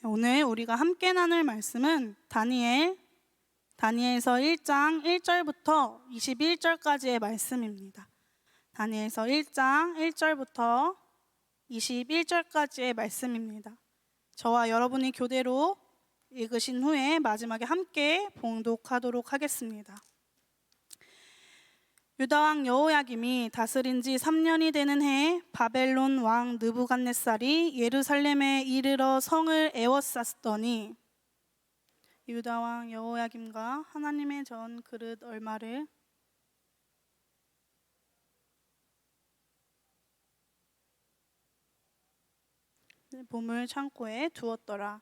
오늘 우리가 함께 나눌 말씀은 다니엘서 1장 1절부터 21절까지의 말씀입니다. 다니엘서 1장 1절부터 21절까지의 말씀입니다. 저와 여러분이 교대로 읽으신 후에 마지막에 함께 봉독하도록 하겠습니다. 유다왕 여호야김이 다스린 지 3년이 되는 해에 바벨론 왕 느부갓네살이 예루살렘에 이르러 성을 에워쌌더니 유다왕 여호야김과 하나님의 전 그릇 얼마를 보물 창고에 두었더라.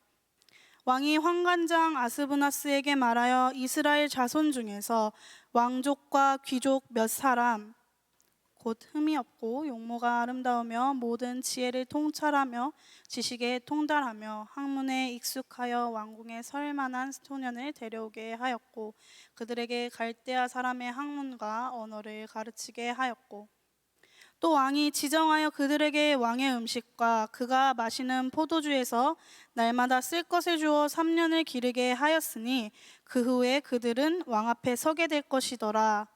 왕이 환관장 아스브나스에게 말하여 이스라엘 자손 중에서 왕족과 귀족 몇 사람 곧 흠이 없고 용모가 아름다우며 모든 지혜를 통찰하며 지식에 통달하며 학문에 익숙하여 왕궁에 설 만한 소년을 데려오게 하였고 그들에게 갈대아 사람의 학문과 언어를 가르치게 하였고 또 왕이 지정하여 그들에게 왕의 음식과 그가 마시는 포도주에서 날마다 쓸 것을 주어 3년을 기르게 하였으니 그 후에 그들은 왕 앞에 서게 될 것이더라.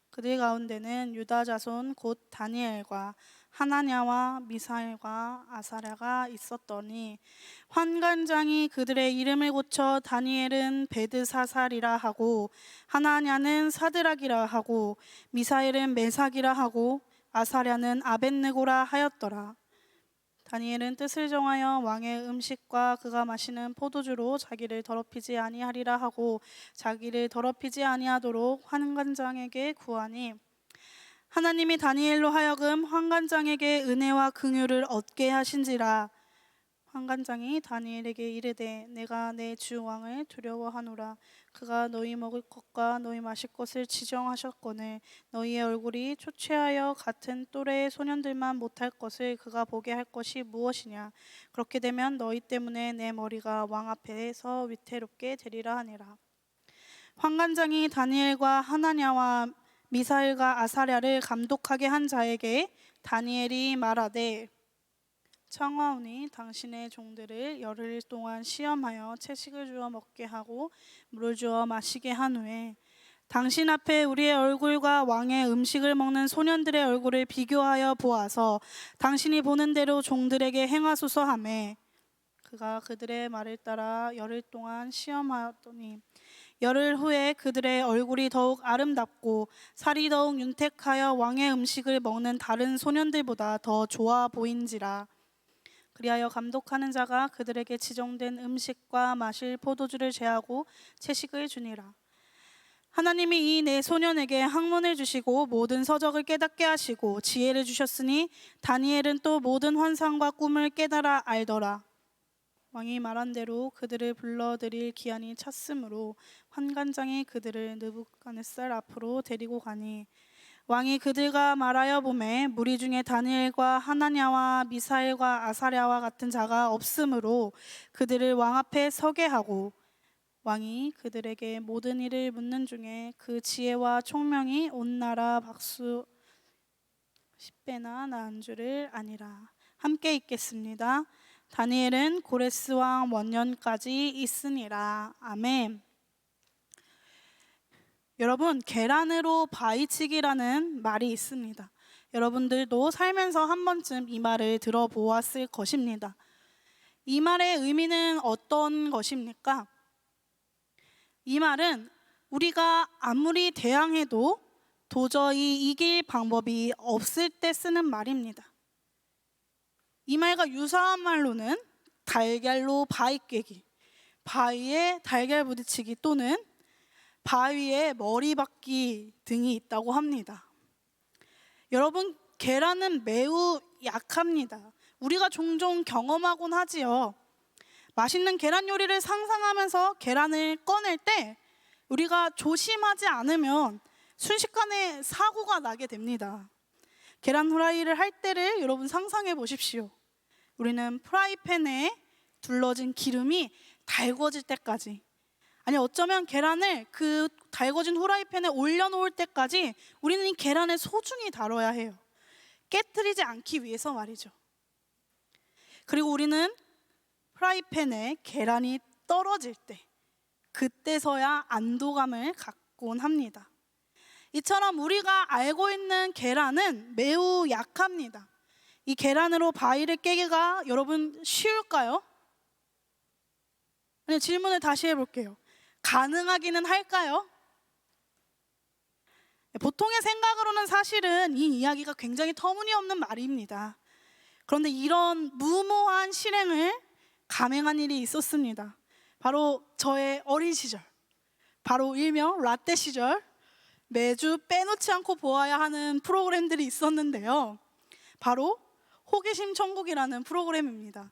그들 가운데는 유다 자손 곧 다니엘과 하나냐와 미사엘과 아사랴가 있었더니 환관장이 그들의 이름을 고쳐 다니엘은 베드사살이라 하고 하나냐는 사드락이라 하고 미사엘은 메삭이라 하고 아사랴는 아벳느고라 하였더라. 다니엘은 뜻을 정하여 왕의 음식과 그가 마시는 포도주로 자기를 더럽히지 아니하리라 하고 자기를 더럽히지 아니하도록 환관장에게 구하니 하나님이 다니엘로 하여금 환관장에게 은혜와 긍휼을 얻게 하신지라. 환관장이 다니엘에게 이르되 내가 내 주 왕을 두려워하노라. 그가 너희 먹을 것과 너희 마실 것을 지정하셨거늘 너희의 얼굴이 초췌하여 같은 또래의 소년들만 못할 것을 그가 보게 할 것이 무엇이냐. 그렇게 되면 너희 때문에 내 머리가 왕 앞에서 위태롭게 되리라 하니라. 환관장이 다니엘과 하나냐와 미사엘과 아사랴를 감독하게 한 자에게 다니엘이 말하되 청하오니 당신의 종들을 열흘 동안 시험하여 채식을 주어 먹게 하고 물을 주어 마시게 한 후에 당신 앞에 우리의 얼굴과 왕의 음식을 먹는 소년들의 얼굴을 비교하여 보아서 당신이 보는 대로 종들에게 행하소서 하매 그가 그들의 말을 따라 열흘 동안 시험하더니 열흘 후에 그들의 얼굴이 더욱 아름답고 살이 더욱 윤택하여 왕의 음식을 먹는 다른 소년들보다 더 좋아 보인지라. 그리하여 감독하는 자가 그들에게 지정된 음식과 마실 포도주를 제하고 채식을 주니라. 하나님이 이 네 소년에게 학문을 주시고 모든 서적을 깨닫게 하시고 지혜를 주셨으니 다니엘은 또 모든 환상과 꿈을 깨달아 알더라. 왕이 말한 대로 그들을 불러들일 기한이 찼으므로 환관장이 그들을 느부갓네살 앞으로 데리고 가니 왕이 그들과 말하여 보매 무리 중에 다니엘과 하나냐와 미사엘과 아사랴와 같은 자가 없으므로 그들을 왕 앞에 서게 하고 왕이 그들에게 모든 일을 묻는 중에 그 지혜와 총명이 온 나라 박수 10배나 나은 줄을 아니라. 함께 읽겠습니다. 다니엘은 고레스 왕 원년까지 있으니라. 아멘. 여러분, 계란으로 바위치기라는 말이 있습니다. 여러분들도 살면서 한 번쯤 이 말을 들어보았을 것입니다. 이 말의 의미는 어떤 것입니까? 이 말은 우리가 아무리 대항해도 도저히 이길 방법이 없을 때 쓰는 말입니다. 이 말과 유사한 말로는 달걀로 바위 깨기, 바위에 달걀 부딪히기 또는 바위에 머리 박기 등이 있다고 합니다. 여러분, 계란은 매우 약합니다. 우리가 종종 경험하곤 하지요. 맛있는 계란 요리를 상상하면서 계란을 꺼낼 때 우리가 조심하지 않으면 순식간에 사고가 나게 됩니다. 계란 후라이를 할 때를 여러분 상상해 보십시오. 우리는 프라이팬에 둘러진 기름이 달궈질 때까지, 아니 어쩌면 계란을 그 달궈진 후라이팬에 올려놓을 때까지 우리는 이 계란을 소중히 다뤄야 해요. 깨트리지 않기 위해서 말이죠. 그리고 우리는 프라이팬에 계란이 떨어질 때, 그때서야 안도감을 갖곤 합니다. 이처럼 우리가 알고 있는 계란은 매우 약합니다. 이 계란으로 바위를 깨기가 여러분 쉬울까요? 아니, 질문을 다시 해볼게요. 가능하기는 할까요? 보통의 생각으로는 사실은 이 이야기가 굉장히 터무니없는 말입니다. 그런데 이런 무모한 실행을 감행한 일이 있었습니다. 바로 저의 어린 시절, 바로 일명 라떼 시절, 매주 빼놓지 않고 보아야 하는 프로그램들이 있었는데요. 바로 호기심 천국이라는 프로그램입니다.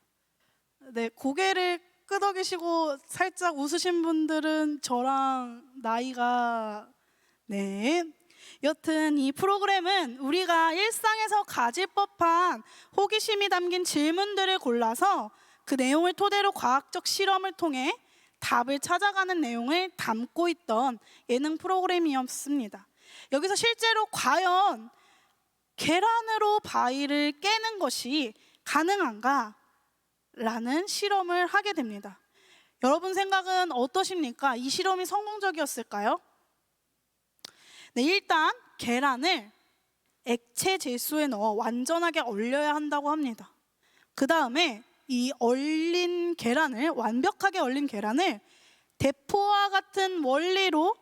네, 고개를 끄덕이시고 살짝 웃으신 분들은 저랑 나이가 여튼 이 프로그램은 우리가 일상에서 가질 법한 호기심이 담긴 질문들을 골라서 그 내용을 토대로 과학적 실험을 통해 답을 찾아가는 내용을 담고 있던 예능 프로그램이었습니다. 여기서 실제로 과연 계란으로 바위를 깨는 것이 가능한가? 라는 실험을 하게 됩니다. 여러분 생각은 어떠십니까? 이 실험이 성공적이었을까요? 네, 일단 계란을 액체 질소에 넣어 완전하게 얼려야 한다고 합니다. 그 다음에 이 완벽하게 얼린 계란을 대포와 같은 원리로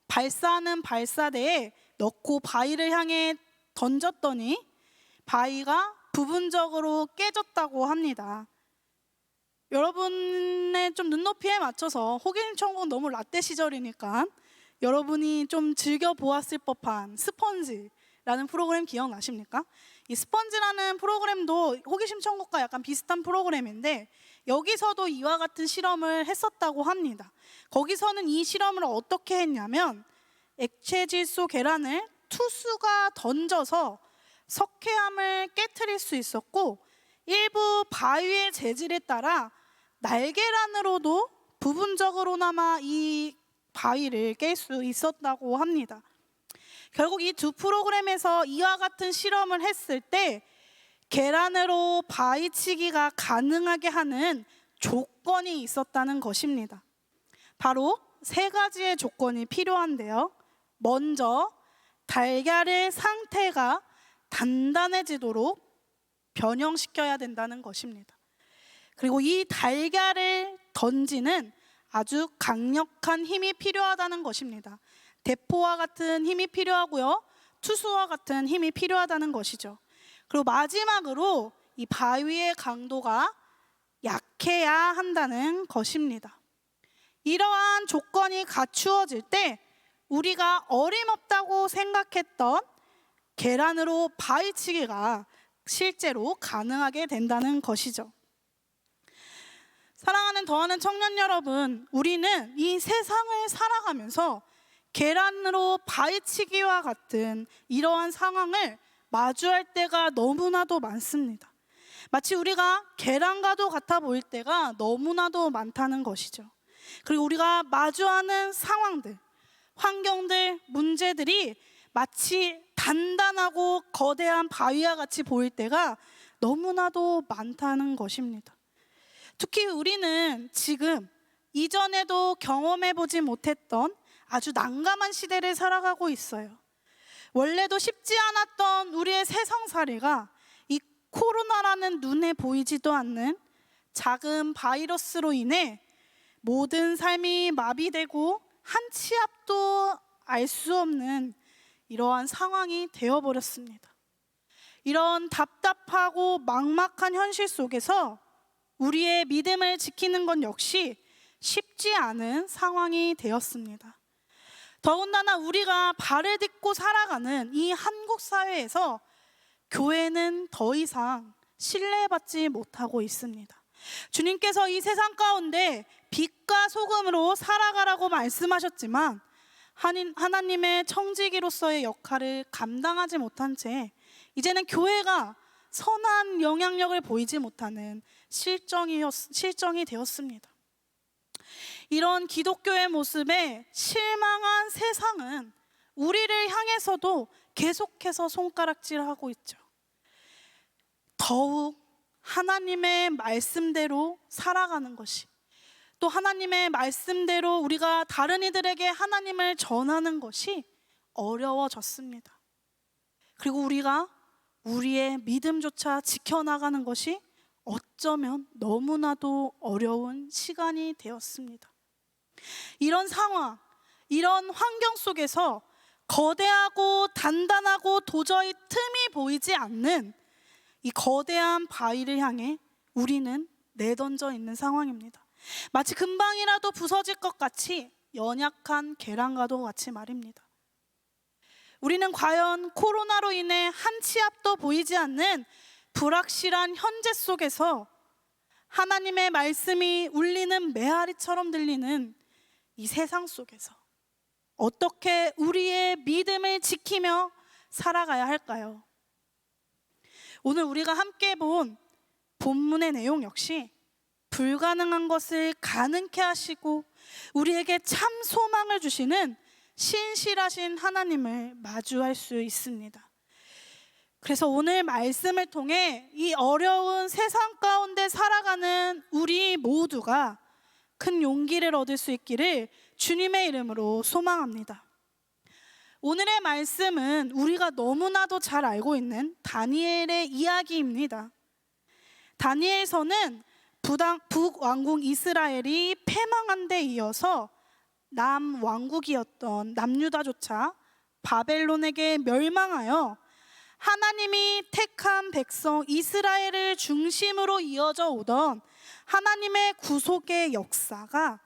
발사하는 발사대에 넣고 바위를 향해 던졌더니 바위가 부분적으로 깨졌다고 합니다. 여러분의 좀 눈높이에 맞춰서, 호기심 천국은 너무 라떼 시절이니까 여러분이 좀 즐겨보았을 법한 스펀지라는 프로그램 기억나십니까? 이 스펀지라는 프로그램도 호기심 천국과 약간 비슷한 프로그램인데 여기서도 이와 같은 실험을 했었다고 합니다. 거기서는 이 실험을 어떻게 했냐면 액체 질소 계란을 투수가 던져서 석회암을 깨트릴 수 있었고, 일부 바위의 재질에 따라 날계란으로도 부분적으로나마 이 바위를 깰 수 있었다고 합니다. 결국 이 두 프로그램에서 이와 같은 실험을 했을 때 계란으로 바위치기가 가능하게 하는 조건이 있었다는 것입니다. 바로 세 가지의 조건이 필요한데요. 먼저 달걀의 상태가 단단해지도록 변형시켜야 된다는 것입니다. 그리고 이 달걀을 던지는 아주 강력한 힘이 필요하다는 것입니다. 대포와 같은 힘이 필요하고요, 투수와 같은 힘이 필요하다는 것이죠. 그리고 마지막으로 이 바위의 강도가 약해야 한다는 것입니다. 이러한 조건이 갖추어질 때 우리가 어림없다고 생각했던 계란으로 바위치기가 실제로 가능하게 된다는 것이죠. 사랑하는 더하는 청년 여러분, 우리는 이 세상을 살아가면서 계란으로 바위치기와 같은 이러한 상황을 마주할 때가 너무나도 많습니다. 마치 우리가 계란과도 같아 보일 때가 너무나도 많다는 것이죠. 그리고 우리가 마주하는 상황들, 환경들, 문제들이 마치 단단하고 거대한 바위와 같이 보일 때가 너무나도 많다는 것입니다. 특히 우리는 지금 이전에도 경험해보지 못했던 아주 난감한 시대를 살아가고 있어요. 원래도 쉽지 않았던 우리의 세상살이가 이 코로나라는 눈에 보이지도 않는 작은 바이러스로 인해 모든 삶이 마비되고 한 치 앞도 알 수 없는 이러한 상황이 되어버렸습니다. 이런 답답하고 막막한 현실 속에서 우리의 믿음을 지키는 건 역시 쉽지 않은 상황이 되었습니다. 더군다나 우리가 발을 딛고 살아가는 이 한국 사회에서 교회는 더 이상 신뢰받지 못하고 있습니다. 주님께서 이 세상 가운데 빛과 소금으로 살아가라고 말씀하셨지만 하나님의 청지기로서의 역할을 감당하지 못한 채 이제는 교회가 선한 영향력을 보이지 못하는 실정이 되었습니다. 이런 기독교의 모습에 실망한 세상은 우리를 향해서도 계속해서 손가락질하고 있죠. 더욱 하나님의 말씀대로 살아가는 것이, 또 하나님의 말씀대로 우리가 다른 이들에게 하나님을 전하는 것이 어려워졌습니다. 그리고 우리가 우리의 믿음조차 지켜나가는 것이 어쩌면 너무나도 어려운 시간이 되었습니다. 이런 상황, 이런 환경 속에서 거대하고 단단하고 도저히 틈이 보이지 않는 이 거대한 바위를 향해 우리는 내던져 있는 상황입니다. 마치 금방이라도 부서질 것 같이 연약한 계란과도 같이 말입니다. 우리는 과연 코로나로 인해 한 치 앞도 보이지 않는 불확실한 현재 속에서 하나님의 말씀이 울리는 메아리처럼 들리는 이 세상 속에서 어떻게 우리의 믿음을 지키며 살아가야 할까요? 오늘 우리가 함께 본 본문의 내용 역시 불가능한 것을 가능케 하시고 우리에게 참 소망을 주시는 신실하신 하나님을 마주할 수 있습니다. 그래서 오늘 말씀을 통해 이 어려운 세상 가운데 살아가는 우리 모두가 큰 용기를 얻을 수 있기를 주님의 이름으로 소망합니다. 오늘의 말씀은 우리가 너무나도 잘 알고 있는 다니엘의 이야기입니다. 다니엘서는 북왕국 이스라엘이 패망한 데 이어서 남왕국이었던 남유다조차 바벨론에게 멸망하여 하나님이 택한 백성 이스라엘을 중심으로 이어져 오던 하나님의 구속의 역사가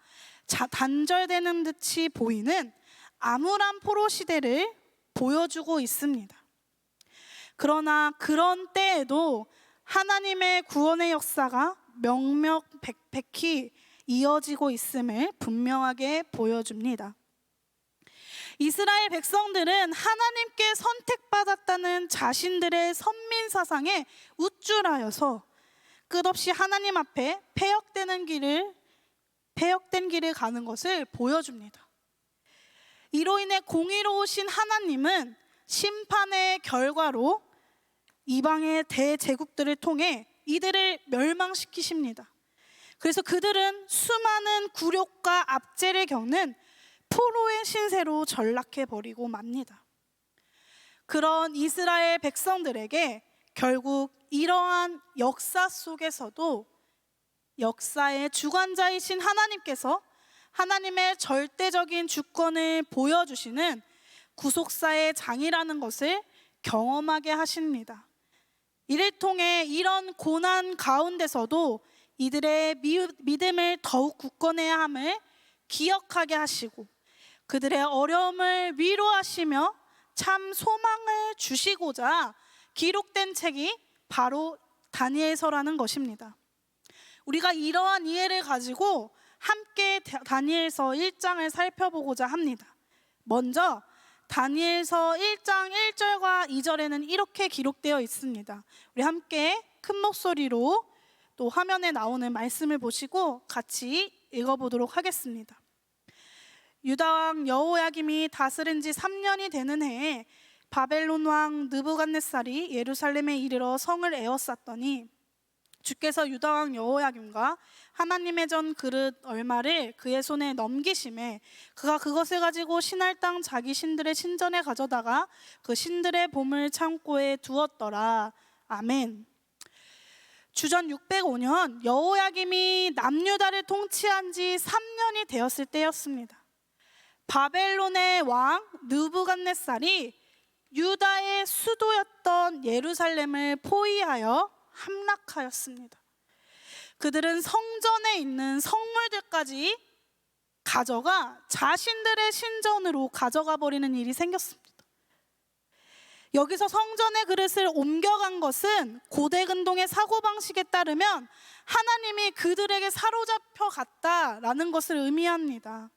단절되는 듯이 보이는 암울한 포로 시대를 보여주고 있습니다. 그러나 그런 때에도 하나님의 구원의 역사가 명명백백히 이어지고 있음을 분명하게 보여줍니다. 이스라엘 백성들은 하나님께 선택받았다는 자신들의 선민사상에 우쭐하여서 끝없이 하나님 앞에 폐역된 길을 가는 것을 보여줍니다. 이로 인해 공의로우신 하나님은 심판의 결과로 이방의 대제국들을 통해 이들을 멸망시키십니다. 그래서 그들은 수많은 굴욕과 압제를 겪는 포로의 신세로 전락해버리고 맙니다. 그런 이스라엘 백성들에게 결국 이러한 역사 속에서도 역사의 주관자이신 하나님께서 하나님의 절대적인 주권을 보여주시는 구속사의 장이라는 것을 경험하게 하십니다. 이를 통해 이런 고난 가운데서도 이들의 믿음을 더욱 굳건해야 함을 기억하게 하시고 그들의 어려움을 위로하시며 참 소망을 주시고자 기록된 책이 바로 다니엘서라는 것입니다. 우리가 이러한 이해를 가지고 함께 다니엘서 1장을 살펴보고자 합니다. 먼저 다니엘서 1장 1절과 2절에는 이렇게 기록되어 있습니다. 우리 함께 큰 목소리로 또 화면에 나오는 말씀을 보시고 같이 읽어보도록 하겠습니다. 유다 왕 여호야김이 다스린 지 3년이 되는 해에 바벨론 왕 느부갓네살이 예루살렘에 이르러 성을 에워쌌더니 주께서 유다 왕 여호야김과 하나님의 전 그릇 얼마를 그의 손에 넘기심에 그가 그것을 가지고 신할 땅 자기 신들의 신전에 가져다가 그 신들의 보물 창고에 두었더라. 아멘. 주전 605년 여호야김이 남유다를 통치한 지 3년이 되었을 때였습니다. 바벨론의 왕 느부갓네살이 유다의 수도였던 예루살렘을 포위하여 함락하였습니다. 그들은 성전에 있는 성물들까지 가져가 자신들의 신전으로 가져가 버리는 일이 생겼습니다. 여기서 성전의 그릇을 옮겨간 것은 고대 근동의 사고방식에 따르면 하나님이 그들에게 사로잡혀 갔다라는 것을 의미합니다.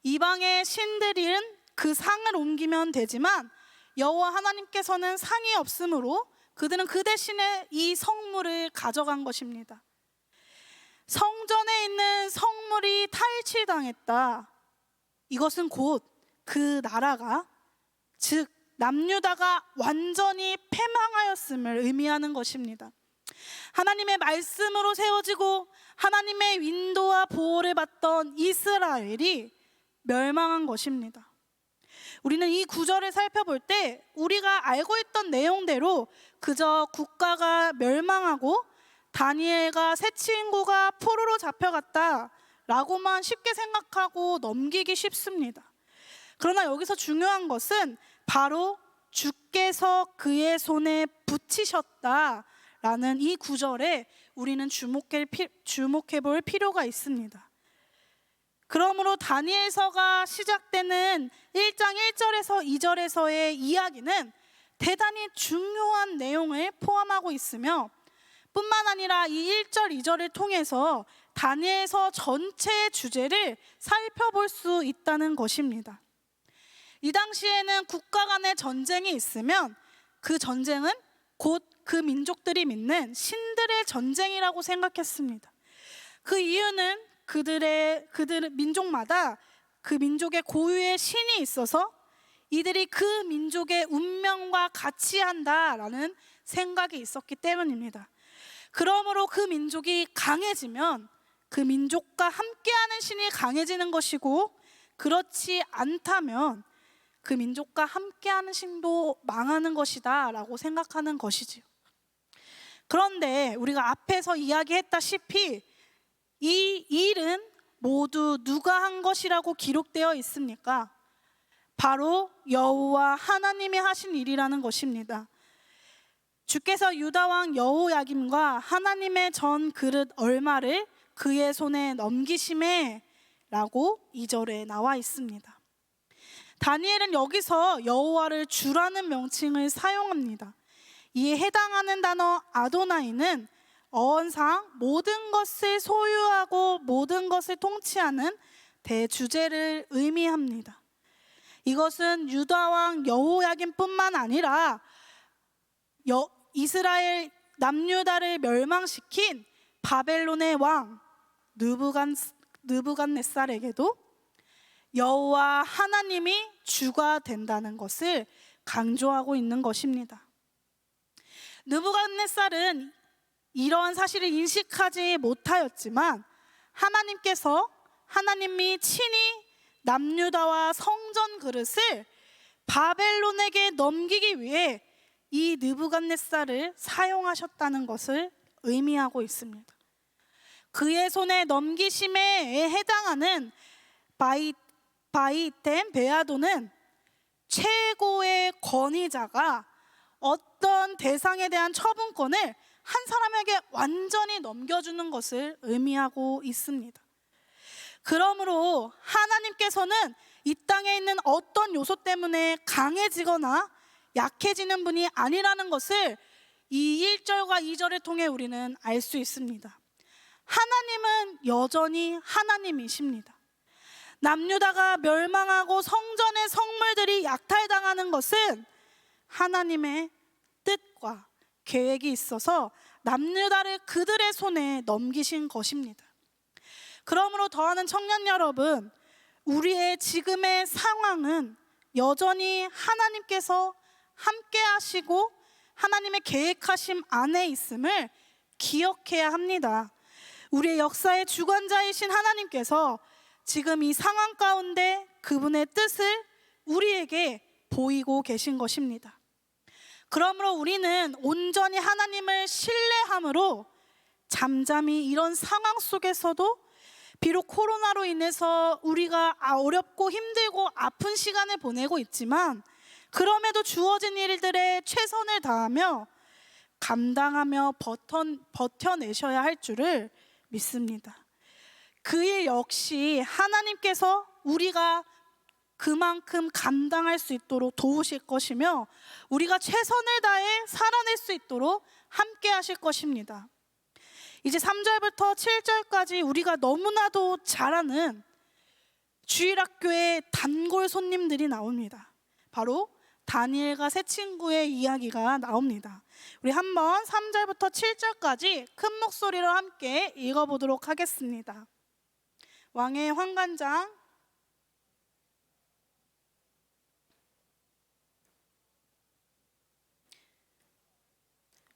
이방의 신들은 그 상을 옮기면 되지만 여호와 하나님께서는 상이 없으므로 그들은 그 대신에 이 성물을 가져간 것입니다. 성전에 있는 성물이 탈취당했다. 이것은 곧 그 나라가, 즉 남유다가 완전히 패망하였음을 의미하는 것입니다. 하나님의 말씀으로 세워지고 하나님의 인도와 보호를 받던 이스라엘이 멸망한 것입니다. 우리는 이 구절을 살펴볼 때 우리가 알고 있던 내용대로 그저 국가가 멸망하고 다니엘과 세 친구가 포로로 잡혀갔다 라고만 쉽게 생각하고 넘기기 쉽습니다. 그러나 여기서 중요한 것은 바로 주께서 그의 손에 붙이셨다라는 이 구절에 우리는 주목해 볼 필요가 있습니다. 그러므로 다니엘서가 시작되는 1장 1절에서 2절에서의 이야기는 대단히 중요한 내용을 포함하고 있으며 뿐만 아니라 이 1절, 2절을 통해서 다니엘서 전체의 주제를 살펴볼 수 있다는 것입니다. 이 당시에는 국가 간의 전쟁이 있으면 그 전쟁은 곧 그 민족들이 믿는 신들의 전쟁이라고 생각했습니다. 그 이유는 그들 민족마다 그 민족의 고유의 신이 있어서 이들이 그 민족의 운명과 같이 한다라는 생각이 있었기 때문입니다. 그러므로 그 민족이 강해지면 그 민족과 함께하는 신이 강해지는 것이고, 그렇지 않다면 그 민족과 함께하는 신도 망하는 것이다 라고 생각하는 것이지요. 그런데 우리가 앞에서 이야기했다시피 이 일은 모두 누가 한 것이라고 기록되어 있습니까? 바로 여호와 하나님이 하신 일이라는 것입니다. 주께서 유다 왕 여호야김과 하나님의 전 그릇 얼마를 그의 손에 넘기심에 라고 2절에 나와 있습니다. 다니엘은 여기서 여호와를 주라는 명칭을 사용합니다. 이에 해당하는 단어 아도나이는 어원상 모든 것을 소유하고 모든 것을 통치하는 대주제를 의미합니다. 이것은 유다 왕 여호야김뿐만 아니라 이스라엘 남유다를 멸망시킨 바벨론의 왕 느부갓네살에게도 여호와 하나님이 주가 된다는 것을 강조하고 있는 것입니다. 느부갓네살은 이러한 사실을 인식하지 못하였지만 하나님이 친히 남유다와 성전 그릇을 바벨론에게 넘기기 위해 이 느부갓네살을 사용하셨다는 것을 의미하고 있습니다. 그의 손에 넘기심에 해당하는 바이템 베아도는 최고의 권위자가 어떤 대상에 대한 처분권을 한 사람에게 완전히 넘겨주는 것을 의미하고 있습니다. 그러므로 하나님께서는 이 땅에 있는 어떤 요소 때문에 강해지거나 약해지는 분이 아니라는 것을 이 1절과 2절을 통해 우리는 알 수 있습니다. 하나님은 여전히 하나님이십니다. 남유다가 멸망하고 성전의 성물들이 약탈당하는 것은 하나님의 뜻과 계획이 있어서 남유다를 그들의 손에 넘기신 것입니다. 그러므로 더하는 청년 여러분, 우리의 지금의 상황은 여전히 하나님께서 함께 하시고 하나님의 계획하심 안에 있음을 기억해야 합니다. 우리의 역사의 주관자이신 하나님께서 지금 이 상황 가운데 그분의 뜻을 우리에게 보이고 계신 것입니다. 그러므로 우리는 온전히 하나님을 신뢰함으로 잠잠히 이런 상황 속에서도 비록 코로나로 인해서 우리가 어렵고 힘들고 아픈 시간을 보내고 있지만 그럼에도 주어진 일들에 최선을 다하며 감당하며 버텨내셔야 할 줄을 믿습니다. 그 일 역시 하나님께서 우리가 그만큼 감당할 수 있도록 도우실 것이며 우리가 최선을 다해 살아낼 수 있도록 함께 하실 것입니다. 이제 3절부터 7절까지 우리가 너무나도 잘 아는 주일학교의 단골 손님들이 나옵니다. 바로 다니엘과 세 친구의 이야기가 나옵니다. 우리 한번 3절부터 7절까지 큰 목소리로 함께 읽어보도록 하겠습니다. 왕의 환관장.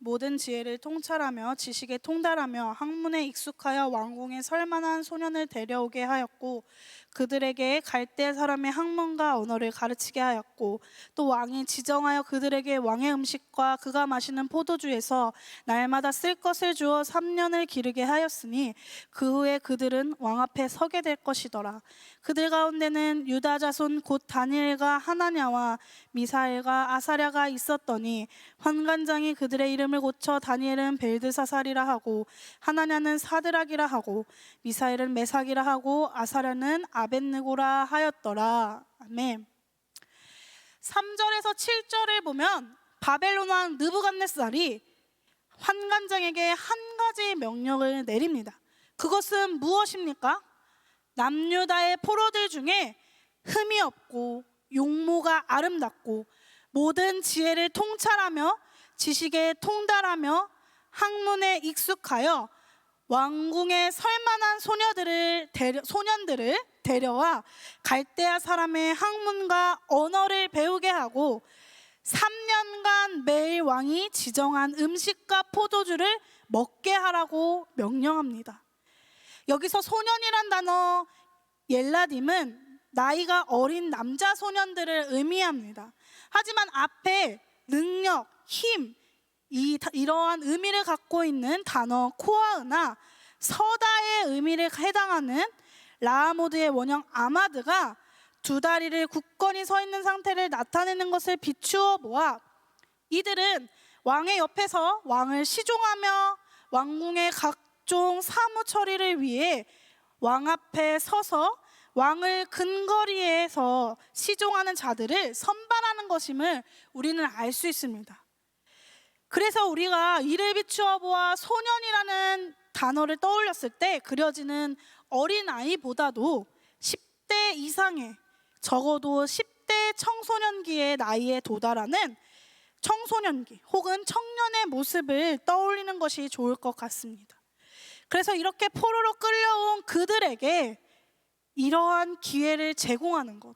모든 지혜를 통찰하며 지식에 통달하며 학문에 익숙하여 왕궁에 설 만한 소년을 데려오게 하였고 그들에게 갈대 사람의 학문과 언어를 가르치게 하였고 또 왕이 지정하여 그들에게 왕의 음식과 그가 마시는 포도주에서 날마다 쓸 것을 주어 3년을 기르게 하였으니 그 후에 그들은 왕 앞에 서게 될 것이더라. 그들 가운데는 유다 자손 곧 다니엘과 하나냐와 미사엘과 아사랴가 있었더니 환관장이 그들의 이름을 고쳐 다니엘은 벨드사살이라 하고 하나냐는 사드락이라 하고 미사엘은 메삭이라 하고 아사랴는 아벳느고라 하였더라. 아멘. 3절에서 7절을 보면 바벨론 왕 느부갓네살이 환관장에게 한 가지 명령을 내립니다. 그것은 무엇입니까? 남유다의 포로들 중에 흠이 없고 용모가 아름답고 모든 지혜를 통찰하며 지식에 통달하며 학문에 익숙하여 왕궁에 설만한 소년들을 데려와 갈대아 사람의 학문과 언어를 배우게 하고 3년간 매일 왕이 지정한 음식과 포도주를 먹게 하라고 명령합니다. 여기서 소년이란 단어 옐라딤은 나이가 어린 남자 소년들을 의미합니다. 하지만 앞에 능력, 힘, 이러한 의미를 갖고 있는 단어 코아으나 서다의 의미를 해당하는 라하모드의 원형 아마드가 두 다리를 굳건히 서 있는 상태를 나타내는 것을 비추어 보아 이들은 왕의 옆에서 왕을 시종하며 왕궁의 각종 사무 처리를 위해 왕 앞에 서서 왕을 근거리에서 시종하는 자들을 선발하는 것임을 우리는 알 수 있습니다. 그래서 우리가 이를 비추어 보아 소년이라는 단어를 떠올렸을 때 그려지는 어린아이보다도 10대 이상의 적어도 10대 청소년기의 나이에 도달하는 청소년기 혹은 청년의 모습을 떠올리는 것이 좋을 것 같습니다. 그래서 이렇게 포로로 끌려온 그들에게 이러한 기회를 제공하는 것,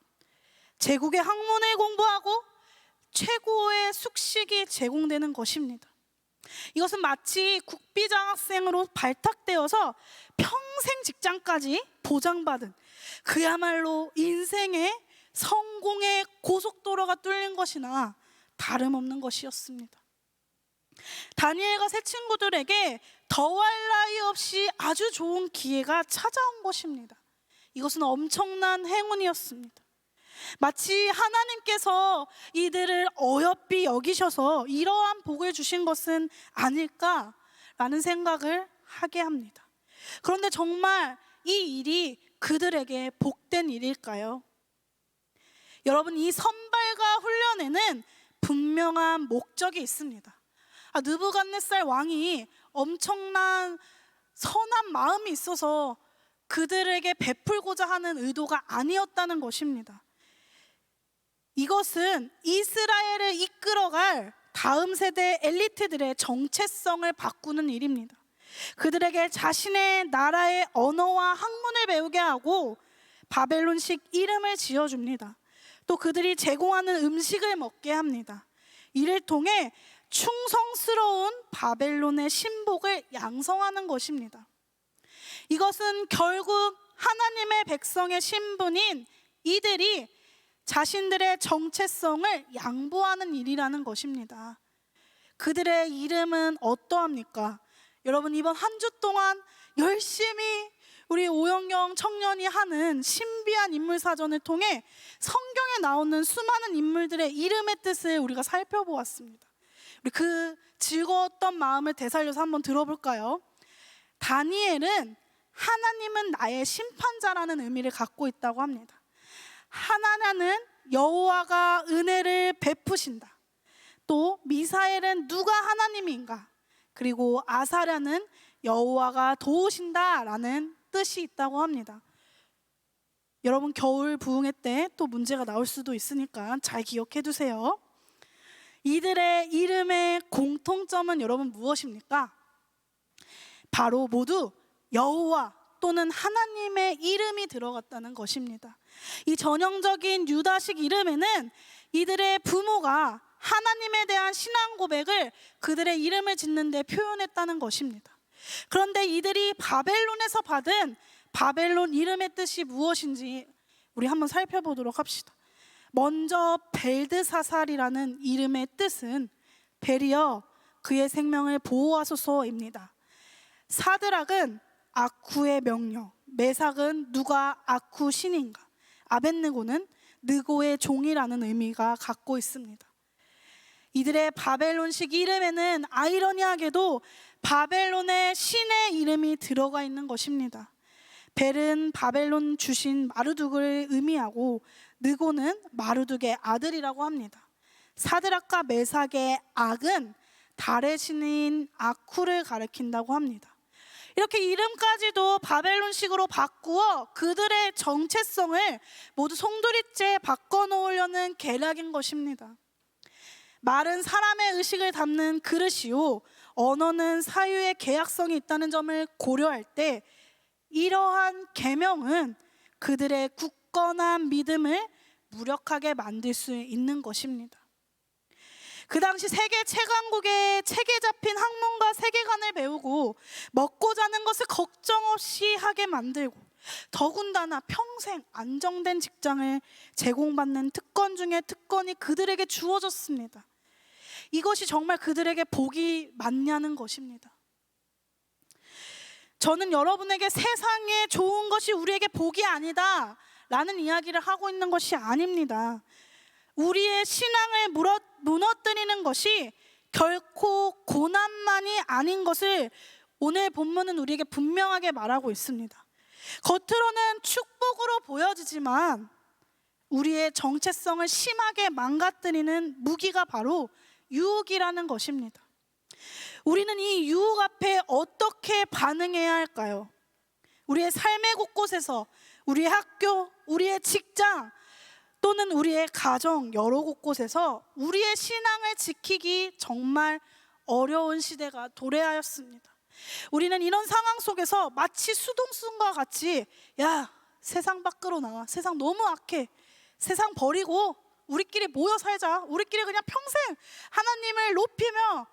제국의 학문을 공부하고 최고의 숙식이 제공되는 것입니다. 이것은 마치 국비장학생으로 발탁되어서 평생 직장까지 보장받은 그야말로 인생의 성공의 고속도로가 뚫린 것이나 다름없는 것이었습니다. 다니엘과 새 친구들에게 더할 나위 없이 아주 좋은 기회가 찾아온 것입니다. 이것은 엄청난 행운이었습니다. 마치 하나님께서 이들을 어여삐 여기셔서 이러한 복을 주신 것은 아닐까라는 생각을 하게 합니다. 그런데 정말 이 일이 그들에게 복된 일일까요? 여러분, 이 선발과 훈련에는 분명한 목적이 있습니다. 느부갓네살 왕이 엄청난 선한 마음이 있어서 그들에게 베풀고자 하는 의도가 아니었다는 것입니다. 이것은 이스라엘을 이끌어갈 다음 세대 엘리트들의 정체성을 바꾸는 일입니다. 그들에게 자신의 나라의 언어와 학문을 배우게 하고 바벨론식 이름을 지어줍니다. 또 그들이 제공하는 음식을 먹게 합니다. 이를 통해 충성스러운 바벨론의 신복을 양성하는 것입니다. 이것은 결국 하나님의 백성의 신분인 이들이 자신들의 정체성을 양보하는 일이라는 것입니다. 그들의 이름은 어떠합니까? 여러분, 이번 한 주 동안 열심히 우리 오영경 청년이 하는 신비한 인물 사전을 통해 성경에 나오는 수많은 인물들의 이름의 뜻을 우리가 살펴보았습니다. 우리 그 즐거웠던 마음을 되살려서 한번 들어볼까요? 다니엘은 하나님은 나의 심판자라는 의미를 갖고 있다고 합니다. 하나냐는 여호와가 은혜를 베푸신다. 또 미사엘은 누가 하나님인가? 그리고 아사랴는 여호와가 도우신다라는 뜻이 있다고 합니다. 여러분, 겨울 부흥회 때 또 문제가 나올 수도 있으니까 잘 기억해 두세요. 이들의 이름의 공통점은 여러분 무엇입니까? 바로 모두 여호와 또는 하나님의 이름이 들어갔다는 것입니다. 이 전형적인 유다식 이름에는 이들의 부모가 하나님에 대한 신앙 고백을 그들의 이름을 짓는 데 표현했다는 것입니다. 그런데 이들이 바벨론에서 받은 바벨론 이름의 뜻이 무엇인지 우리 한번 살펴보도록 합시다. 먼저 벨드사살이라는 이름의 뜻은 벨이여 그의 생명을 보호하소서입니다. 사드락은 아쿠의 명령, 메삭은 누가 아쿠 신인가, 아벳느고는 느고의 종이라는 의미가 갖고 있습니다. 이들의 바벨론식 이름에는 아이러니하게도 바벨론의 신의 이름이 들어가 있는 것입니다. 벨은 바벨론 주신 마르둑을 의미하고 느고는 마르둑의 아들이라고 합니다. 사드락과 메삭의 악은 달의 신인 아쿠를 가리킨다고 합니다. 이렇게 이름까지도 바벨론식으로 바꾸어 그들의 정체성을 모두 송두리째 바꿔놓으려는 계략인 것입니다. 말은 사람의 의식을 담는 그릇이요 언어는 사유의 계약성이 있다는 점을 고려할 때 이러한 계명은 그들의 굳건한 믿음을 무력하게 만들 수 있는 것입니다. 그 당시 세계 최강국의 책에 잡힌 학문과 세계관을 배우고 먹고 자는 것을 걱정 없이 하게 만들고 더군다나 평생 안정된 직장을 제공받는 특권 중에 특권이 그들에게 주어졌습니다. 이것이 정말 그들에게 복이 맞냐는 것입니다. 저는 여러분에게 세상에 좋은 것이 우리에게 복이 아니다 라는 이야기를 하고 있는 것이 아닙니다. 우리의 신앙을 무너뜨리는 것이 결코 고난만이 아닌 것을 오늘 본문은 우리에게 분명하게 말하고 있습니다. 겉으로는 축복으로 보여지지만 우리의 정체성을 심하게 망가뜨리는 무기가 바로 유혹이라는 것입니다. 우리는 이 유혹 앞에 어떻게 반응해야 할까요? 우리의 삶의 곳곳에서, 우리의 학교, 우리의 직장 또는 우리의 가정 여러 곳곳에서 우리의 신앙을 지키기 정말 어려운 시대가 도래하였습니다. 우리는 이런 상황 속에서 마치 수동순과 같이 야 세상 밖으로 나와, 세상 너무 악해, 세상 버리고 우리끼리 모여 살자, 우리끼리 그냥 평생 하나님을 높이며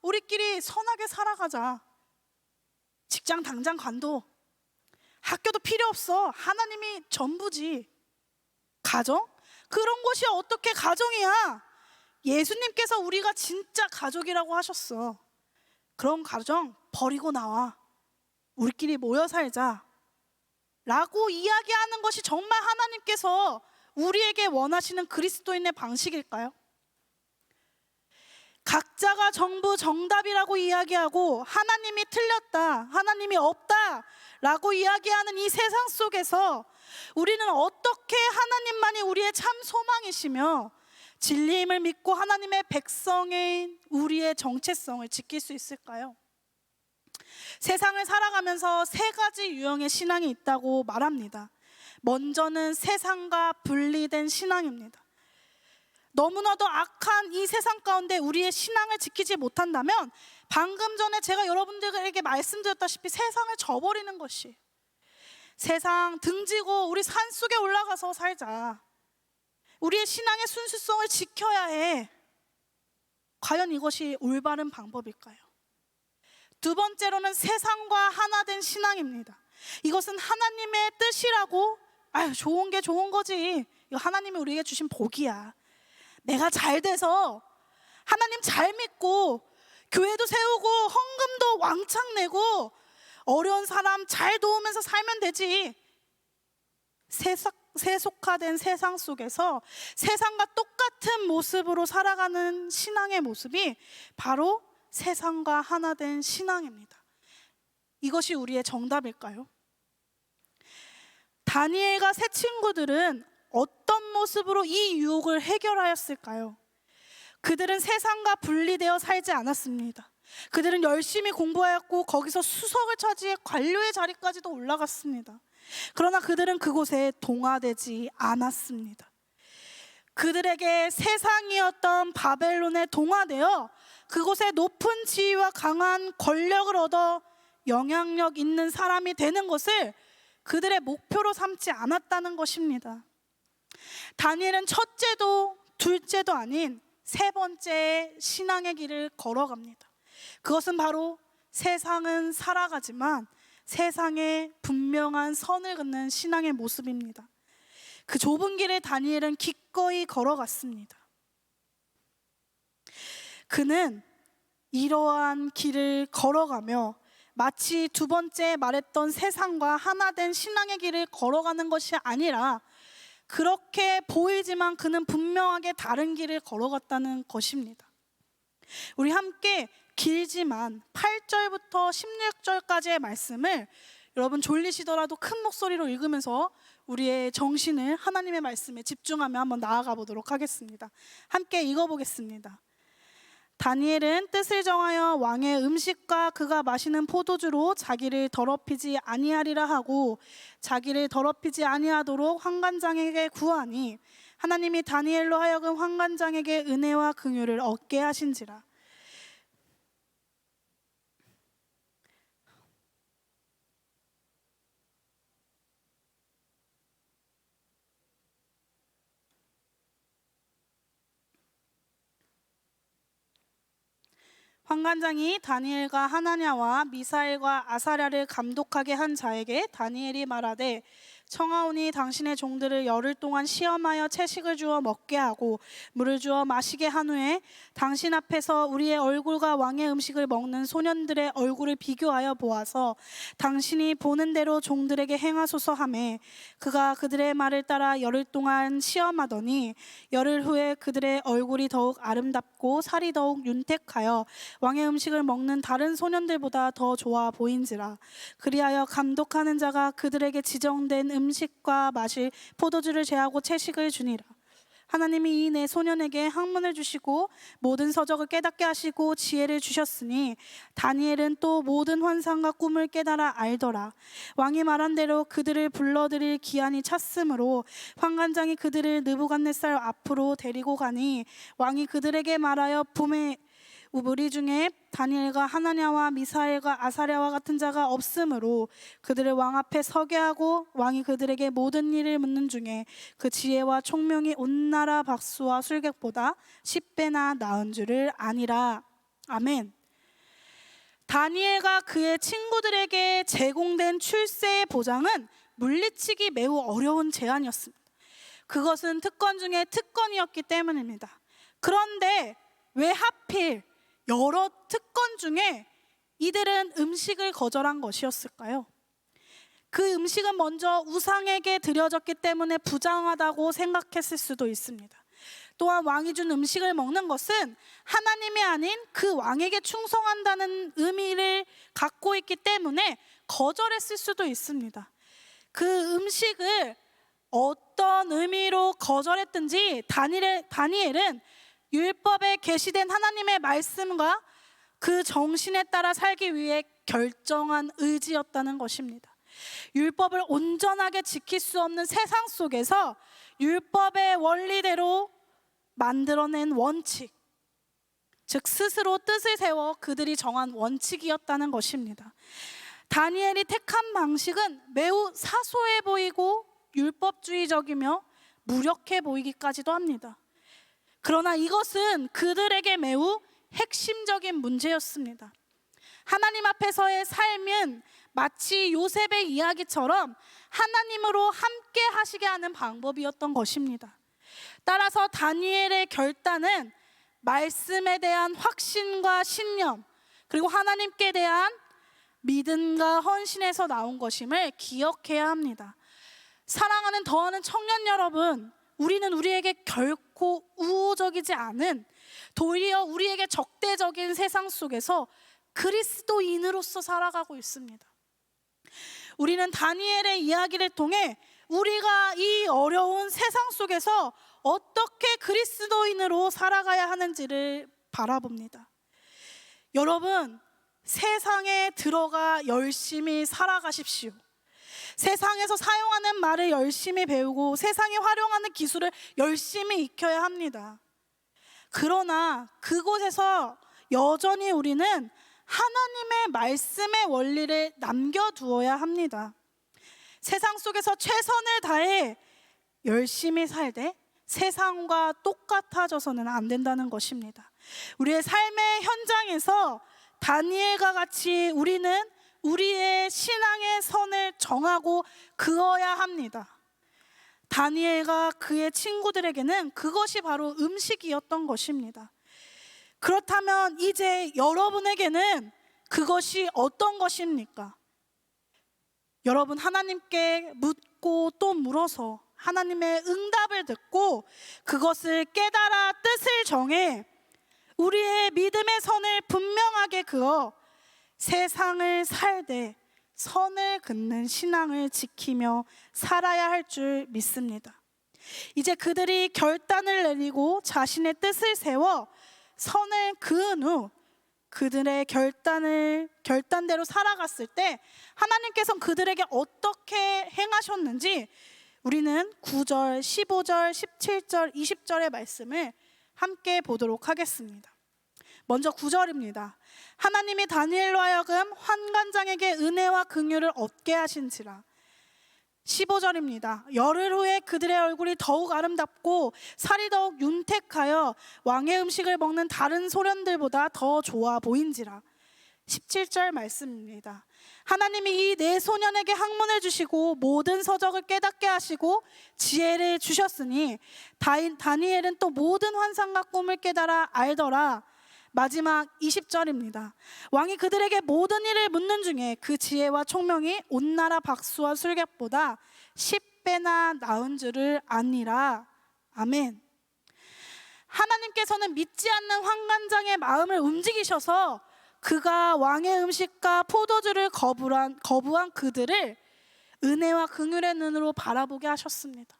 우리끼리 선하게 살아가자, 직장 당장 관둬, 학교도 필요 없어, 하나님이 전부지, 가정? 그런 것이 어떻게 가정이야? 예수님께서 우리가 진짜 가족이라고 하셨어. 그런 가정 버리고 나와, 우리끼리 모여 살자 라고 이야기하는 것이 정말 하나님께서 우리에게 원하시는 그리스도인의 방식일까요? 각자가 전부 정답이라고 이야기하고 하나님이 틀렸다, 하나님이 없다 라고 이야기하는 이 세상 속에서 우리는 어떻게 하나님만이 우리의 참 소망이시며 진리임을 믿고 하나님의 백성인 우리의 정체성을 지킬 수 있을까요? 세상을 살아가면서 세 가지 유형의 신앙이 있다고 말합니다. 먼저는 세상과 분리된 신앙입니다. 너무나도 악한 이 세상 가운데 우리의 신앙을 지키지 못한다면 방금 전에 제가 여러분들에게 말씀드렸다시피 세상을 저버리는 것이, 세상 등지고 우리 산속에 올라가서 살자, 우리의 신앙의 순수성을 지켜야 해. 과연 이것이 올바른 방법일까요? 두 번째로는 세상과 하나 된 신앙입니다. 이것은 하나님의 뜻이라고, 좋은 게 좋은 거지, 이거 하나님이 우리에게 주신 복이야, 내가 잘 돼서 하나님 잘 믿고 교회도 세우고 헌금도 왕창 내고 어려운 사람 잘 도우면서 살면 되지. 세속화된 세상 속에서 세상과 똑같은 모습으로 살아가는 신앙의 모습이 바로 세상과 하나 된 신앙입니다. 이것이 우리의 정답일까요? 다니엘과 세 친구들은 어떤 모습으로 이 유혹을 해결하였을까요? 그들은 세상과 분리되어 살지 않았습니다. 그들은 열심히 공부하였고 거기서 수석을 차지해 관료의 자리까지도 올라갔습니다. 그러나 그들은 그곳에 동화되지 않았습니다. 그들에게 세상이었던 바벨론에 동화되어 그곳에 높은 지위와 강한 권력을 얻어 영향력 있는 사람이 되는 것을 그들의 목표로 삼지 않았다는 것입니다. 다니엘은 첫째도 둘째도 아닌 세 번째 신앙의 길을 걸어갑니다. 그것은 바로 세상은 살아가지만 세상에 분명한 선을 긋는 신앙의 모습입니다. 그 좁은 길을 다니엘은 기꺼이 걸어갔습니다. 그는 이러한 길을 걸어가며 마치 두 번째 말했던 세상과 하나 된 신앙의 길을 걸어가는 것이 아니라 그렇게 보이지만 그는 분명하게 다른 길을 걸어갔다는 것입니다. 우리 함께 길지만 8절부터 16절까지의 말씀을 여러분 졸리시더라도 큰 목소리로 읽으면서 우리의 정신을 하나님의 말씀에 집중하며 한번 나아가 보도록 하겠습니다. 함께 읽어보겠습니다. 다니엘은 뜻을 정하여 왕의 음식과 그가 마시는 포도주로 자기를 더럽히지 아니하리라 하고 자기를 더럽히지 아니하도록 환관장에게 구하니 하나님이 다니엘로 하여금 환관장에게 은혜와 긍휼을 얻게 하신지라. 환관장이 다니엘과 하나냐와 미사엘과 아사랴를 감독하게 한 자에게 다니엘이 말하되 청하오니 당신의 종들을 열흘 동안 시험하여 채식을 주어 먹게 하고 물을 주어 마시게 한 후에 당신 앞에서 우리의 얼굴과 왕의 음식을 먹는 소년들의 얼굴을 비교하여 보아서 당신이 보는 대로 종들에게 행하소서 하매 그가 그들의 말을 따라 열흘 동안 시험하더니 열흘 후에 그들의 얼굴이 더욱 아름답고 살이 더욱 윤택하여 왕의 음식을 먹는 다른 소년들보다 더 좋아 보인지라. 그리하여 감독하는 자가 그들에게 지정된 음식과 마실 포도주를 제하고 채식을 주니라. 하나님이 이 네 소년에게 학문을 주시고 모든 서적을 깨닫게 하시고 지혜를 주셨으니 다니엘은 또 모든 환상과 꿈을 깨달아 알더라. 왕이 말한 대로 그들을 불러들일 기한이 찼으므로 환관장이 그들을 느부갓네살 앞으로 데리고 가니 왕이 그들에게 말하여 봄에 우리 중에 다니엘과 하나냐와 미사엘과 아사랴와 같은 자가 없으므로 그들을 왕 앞에 서게 하고 왕이 그들에게 모든 일을 묻는 중에 그 지혜와 총명이 온 나라 박수와 술객보다 10배나 나은 줄을 아니라. 아멘. 다니엘과 그의 친구들에게 제공된 출세의 보장은 물리치기 매우 어려운 제안이었습니다. 그것은 특권 중에 특권이었기 때문입니다. 그런데 왜 하필 여러 특권 중에 이들은 음식을 거절한 것이었을까요? 그 음식은 먼저 우상에게 드려졌기 때문에 부정하다고 생각했을 수도 있습니다. 또한 왕이 준 음식을 먹는 것은 하나님이 아닌 그 왕에게 충성한다는 의미를 갖고 있기 때문에 거절했을 수도 있습니다. 그 음식을 어떤 의미로 거절했든지 다니엘은 율법에 계시된 하나님의 말씀과 그 정신에 따라 살기 위해 결정한 의지였다는 것입니다. 율법을 온전하게 지킬 수 없는 세상 속에서 율법의 원리대로 만들어낸 원칙, 즉 스스로 뜻을 세워 그들이 정한 원칙이었다는 것입니다. 다니엘이 택한 방식은 매우 사소해 보이고 율법주의적이며 무력해 보이기까지도 합니다. 그러나 이것은 그들에게 매우 핵심적인 문제였습니다. 하나님 앞에서의 삶은 마치 요셉의 이야기처럼 하나님으로 함께 하시게 하는 방법이었던 것입니다. 따라서 다니엘의 결단은 말씀에 대한 확신과 신념, 그리고 하나님께 대한 믿음과 헌신에서 나온 것임을 기억해야 합니다. 사랑하는 더하는 청년 여러분, 우리는 우리에게 결코 우호적이지 않은, 도리어 우리에게 적대적인 세상 속에서 그리스도인으로서 살아가고 있습니다. 우리는 다니엘의 이야기를 통해 우리가 이 어려운 세상 속에서 어떻게 그리스도인으로 살아가야 하는지를 바라봅니다. 여러분, 세상에 들어가 열심히 살아가십시오. 세상에서 사용하는 말을 열심히 배우고 세상이 활용하는 기술을 열심히 익혀야 합니다. 그러나 그곳에서 여전히 우리는 하나님의 말씀의 원리를 남겨두어야 합니다. 세상 속에서 최선을 다해 열심히 살되 세상과 똑같아져서는 안 된다는 것입니다. 우리의 삶의 현장에서 다니엘과 같이 우리는 우리의 신앙의 선을 정하고 그어야 합니다. 다니엘과 그의 친구들에게는 그것이 바로 음식이었던 것입니다. 그렇다면 이제 여러분에게는 그것이 어떤 것입니까? 여러분, 하나님께 묻고 또 물어서 하나님의 응답을 듣고 그것을 깨달아 뜻을 정해 우리의 믿음의 선을 분명하게 그어 세상을 살되 선을 긋는 신앙을 지키며 살아야 할 줄 믿습니다. 이제 그들이 결단을 내리고 자신의 뜻을 세워 선을 그은 후 그들의 결단대로 살아갔을 때 하나님께서는 그들에게 어떻게 행하셨는지 우리는 9절, 15절, 17절, 20절의 말씀을 함께 보도록 하겠습니다. 먼저 9절입니다. 하나님이 다니엘로 하여금 환관장에게 은혜와 긍휼을 얻게 하신지라. 15절입니다. 열흘 후에 그들의 얼굴이 더욱 아름답고 살이 더욱 윤택하여 왕의 음식을 먹는 다른 소년들보다 더 좋아 보인지라. 17절 말씀입니다. 하나님이 이 네 소년에게 학문을 주시고 모든 서적을 깨닫게 하시고 지혜를 주셨으니 다니엘은 또 모든 환상과 꿈을 깨달아 알더라. 마지막 20절입니다. 왕이 그들에게 모든 일을 묻는 중에 그 지혜와 총명이 온 나라 박수와 술객보다 10배나 나은 줄을 아니라. 아멘. 하나님께서는 믿지 않는 환관장의 마음을 움직이셔서 그가 왕의 음식과 포도주를 거부한 그들을 은혜와 긍휼의 눈으로 바라보게 하셨습니다.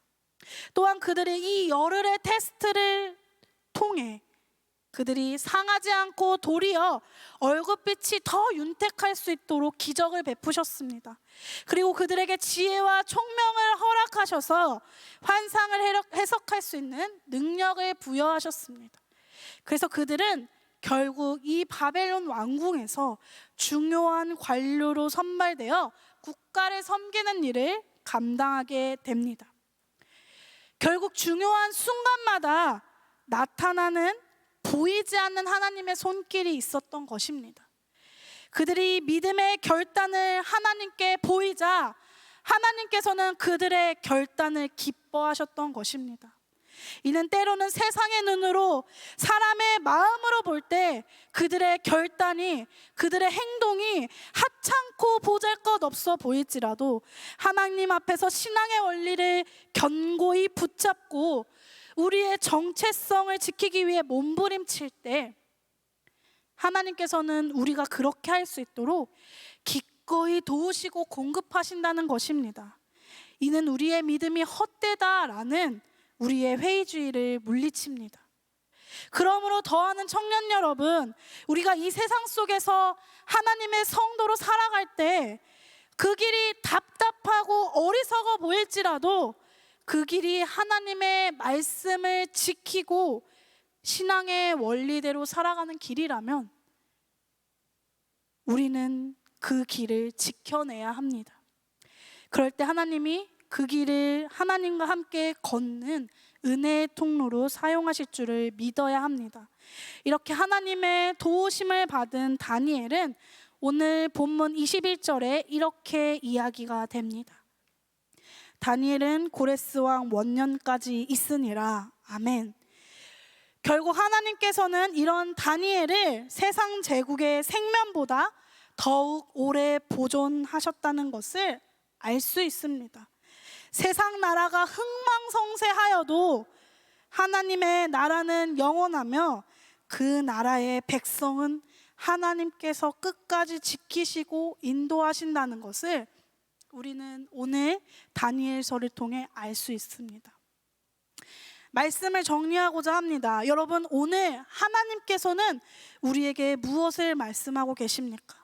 또한 그들이 이 열흘의 테스트를 통해 그들이 상하지 않고 도리어 얼굴빛이 더 윤택할 수 있도록 기적을 베푸셨습니다. 그리고 그들에게 지혜와 총명을 허락하셔서 환상을 해석할 수 있는 능력을 부여하셨습니다. 그래서 그들은 결국 이 바벨론 왕궁에서 중요한 관료로 선발되어 국가를 섬기는 일을 감당하게 됩니다. 결국 중요한 순간마다 나타나는 보이지 않는 하나님의 손길이 있었던 것입니다. 그들이 믿음의 결단을 하나님께 보이자 하나님께서는 그들의 결단을 기뻐하셨던 것입니다. 이는 때로는 세상의 눈으로 사람의 마음으로 볼 때 그들의 결단이, 그들의 행동이 하찮고 보잘것없어 보일지라도 하나님 앞에서 신앙의 원리를 견고히 붙잡고 우리의 정체성을 지키기 위해 몸부림칠 때 하나님께서는 우리가 그렇게 할 수 있도록 기꺼이 도우시고 공급하신다는 것입니다. 이는 우리의 믿음이 헛되다라는 우리의 회의주의를 물리칩니다. 그러므로 더하는 청년 여러분, 우리가 이 세상 속에서 하나님의 성도로 살아갈 때 그 길이 답답하고 어리석어 보일지라도 그 길이 하나님의 말씀을 지키고 신앙의 원리대로 살아가는 길이라면 우리는 그 길을 지켜내야 합니다. 그럴 때 하나님이 그 길을 하나님과 함께 걷는 은혜의 통로로 사용하실 줄을 믿어야 합니다. 이렇게 하나님의 도우심을 받은 다니엘은 오늘 본문 21절에 이렇게 이야기가 됩니다. 다니엘은 고레스 왕 원년까지 있으니라. 아멘. 결국 하나님께서는 이런 다니엘을 세상 제국의 생면보다 더욱 오래 보존하셨다는 것을 알 수 있습니다. 세상 나라가 흥망성쇠하여도 하나님의 나라는 영원하며 그 나라의 백성은 하나님께서 끝까지 지키시고 인도하신다는 것을 우리는 오늘 다니엘서를 통해 알 수 있습니다. 말씀을 정리하고자 합니다. 여러분, 오늘 하나님께서는 우리에게 무엇을 말씀하고 계십니까?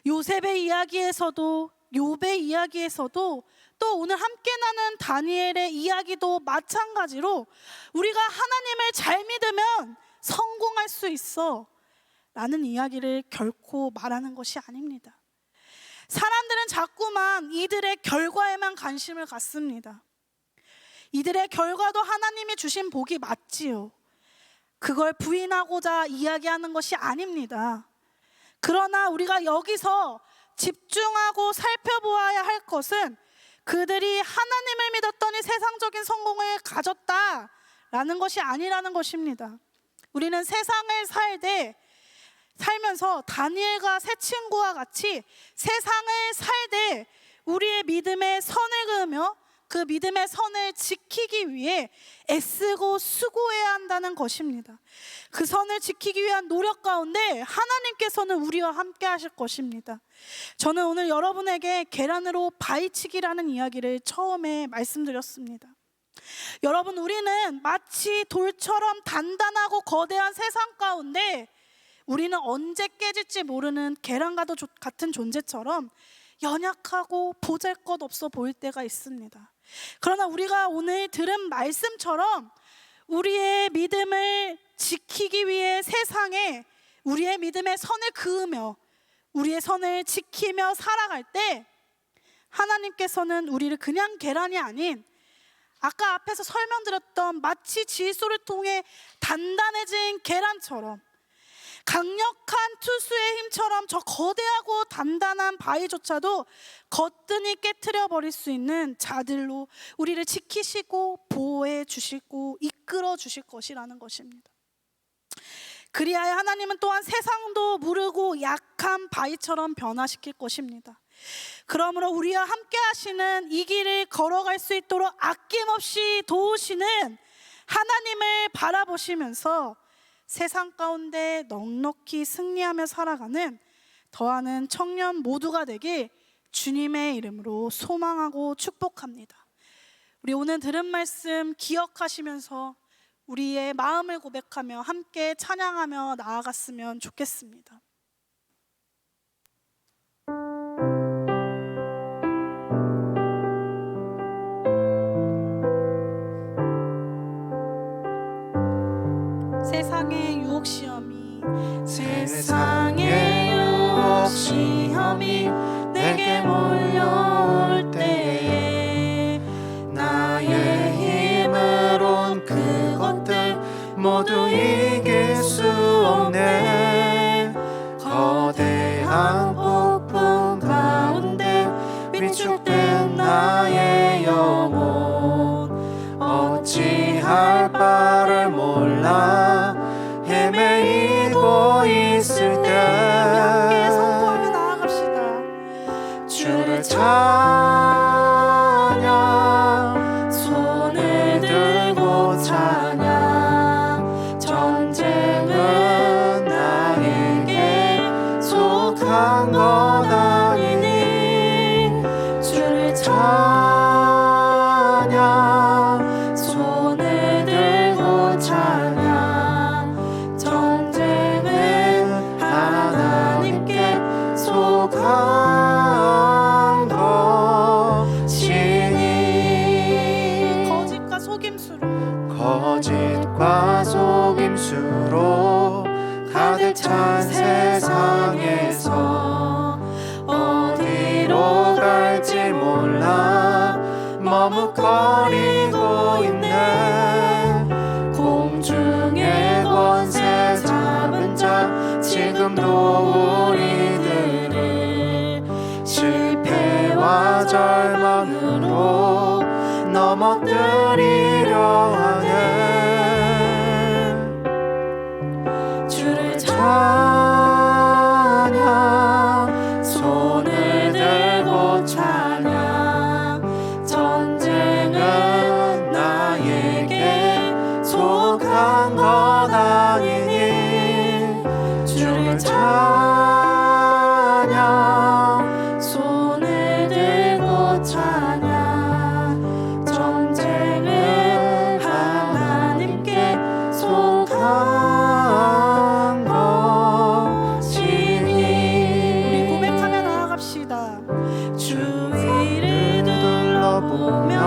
요셉의 이야기에서도, 욥의 이야기에서도, 또 오늘 함께 나눈 다니엘의 이야기도 마찬가지로 우리가 하나님을 잘 믿으면 성공할 수 있어 라는 이야기를 결코 말하는 것이 아닙니다. 사람들은 자꾸만 이들의 결과에만 관심을 갖습니다. 이들의 결과도 하나님이 주신 복이 맞지요. 그걸 부인하고자 이야기하는 것이 아닙니다. 그러나 우리가 여기서 집중하고 살펴보아야 할 것은 그들이 하나님을 믿었더니 세상적인 성공을 가졌다라는 것이 아니라는 것입니다. 우리는 세상을 살면서 다니엘과 세 친구와 같이 세상을 살되 우리의 믿음의 선을 그으며 그 믿음의 선을 지키기 위해 애쓰고 수고해야 한다는 것입니다. 그 선을 지키기 위한 노력 가운데 하나님께서는 우리와 함께 하실 것입니다. 저는 오늘 여러분에게 계란으로 바위치기라는 이야기를 처음에 말씀드렸습니다. 여러분, 우리는 마치 돌처럼 단단하고 거대한 세상 가운데 우리는 언제 깨질지 모르는 계란과도 같은 존재처럼 연약하고 보잘것없어 보일 때가 있습니다. 그러나 우리가 오늘 들은 말씀처럼 우리의 믿음을 지키기 위해 세상에 우리의 믿음의 선을 그으며 우리의 선을 지키며 살아갈 때 하나님께서는 우리를 그냥 계란이 아닌 아까 앞에서 설명드렸던 마치 질소를 통해 단단해진 계란처럼 강력한 투수의 힘처럼 저 거대하고 단단한 바위조차도 거뜬히 깨트려 버릴 수 있는 자들로 우리를 지키시고 보호해 주시고 이끌어 주실 것이라는 것입니다. 그리하여 하나님은 또한 세상도 무르고 약한 바위처럼 변화시킬 것입니다. 그러므로 우리와 함께 하시는 이 길을 걸어갈 수 있도록 아낌없이 도우시는 하나님을 바라보시면서 세상 가운데 넉넉히 승리하며 살아가는 더하는 청년 모두가 되길 주님의 이름으로 소망하고 축복합니다. 우리 오늘 들은 말씀 기억하시면서 우리의 마음을 고백하며 함께 찬양하며 나아갔으면 좋겠습니다. 세상의 유혹시험이 내게 몰려올 때에 나의 힘으론 그것들 모두 이길 수 없네. 거대한 폭풍 가운데 위축된 나의 영혼 어찌할 바를 몰라 헤매이고 있을 때 함께 선포하며 나아갑시다. 주를 찬양 손을 들고 찬양 전쟁은 나에게 속한 것 아니니 주를 찬양 손을 들고 찬양 전쟁은 하나님께 속한 것이니 거짓과 속임수로 가득 찬 세상에서 어디로 갈지 몰라 머뭇거리고 있네. 공중의 권세 잡은 자 지금도 우리들을 실패와 절망으로 넘어뜨리려 하네. 주를 찬양 손을 들고 찬양 전쟁은 나에게 속한 것 아니니 주를 찬양 손을 들고 찬양 전쟁은 하나님께 속한 것이니. 우리 고백하며 나아갑시다. 주위를 둘러보면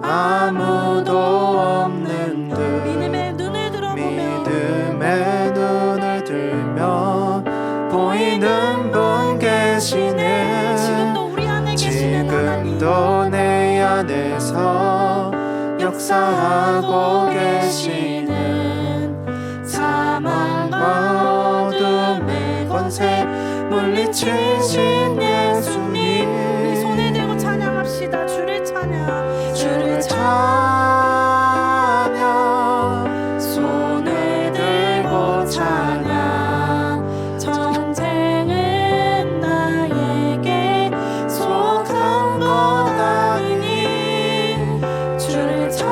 아무도 없는 듯 믿음의 눈을 들어보며 믿음의 눈을 들면 보이는 분 계시네. 지금도 우리 안에 계시는 하나님 지금도 내 안에서 역사하고 계시는 사망과 어둠의 권세 물리치신 예수님, 우리 손을 들고 찬양합시다. 주를 찬양, 주를 찬양, 손을 들고 찬양. 전쟁은 나에게 속한 것 아니니 주를 찬양,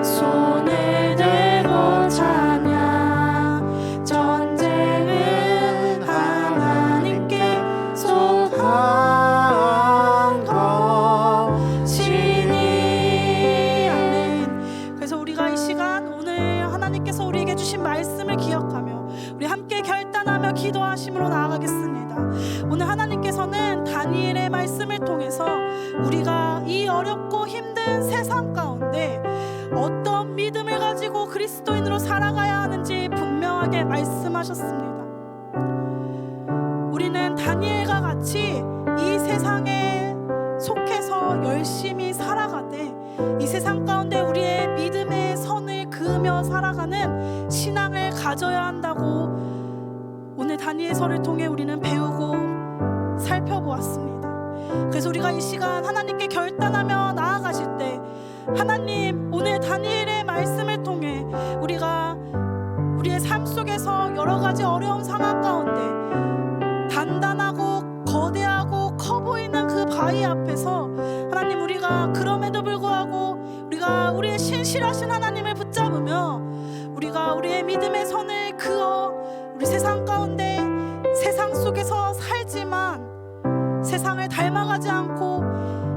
손을 들고 찬양. 전쟁은 하나님께 속한 것이니. 아멘. 그래서 우리가 이 시간 오늘 하나님께서 우리에게 주신 말씀을 기억하며 우리 함께 결단하며 기도하심으로 나아가겠습니다. 오늘 하나님께서는 다니엘의 말씀을 통해서 우리가 이 어렵고 힘든 세상 가운데 어떤 믿음을 가지고 그리스도인으로 살아가야 하는지 분명하게 말씀하셨습니다. 우리는 다니엘과 같이 이 세상에 속해서 열심히 살아가되 이 세상 가운데 우리의 믿음의 선을 그으며 살아가는 신앙을 가져야 한다고 오늘 다니엘서를 통해 우리는 배우고 살펴보았습니다. 그래서 우리가 이 시간 하나님께 결단하며 나아가실 때 하나님, 오늘 다니엘의 말씀을 통해 우리가 우리의 삶 속에서 여러 가지 어려운 상황 가운데 단단하고 거대하고 커 보이는 그 바위 앞에서 하나님, 우리가 그럼에도 불구하고 우리가 우리의 신실하신 하나님을 붙잡으며 우리가 우리의 믿음의 선을 그어 우리 세상 가운데 세상 속에서 살지만 세상을 닮아가지 않고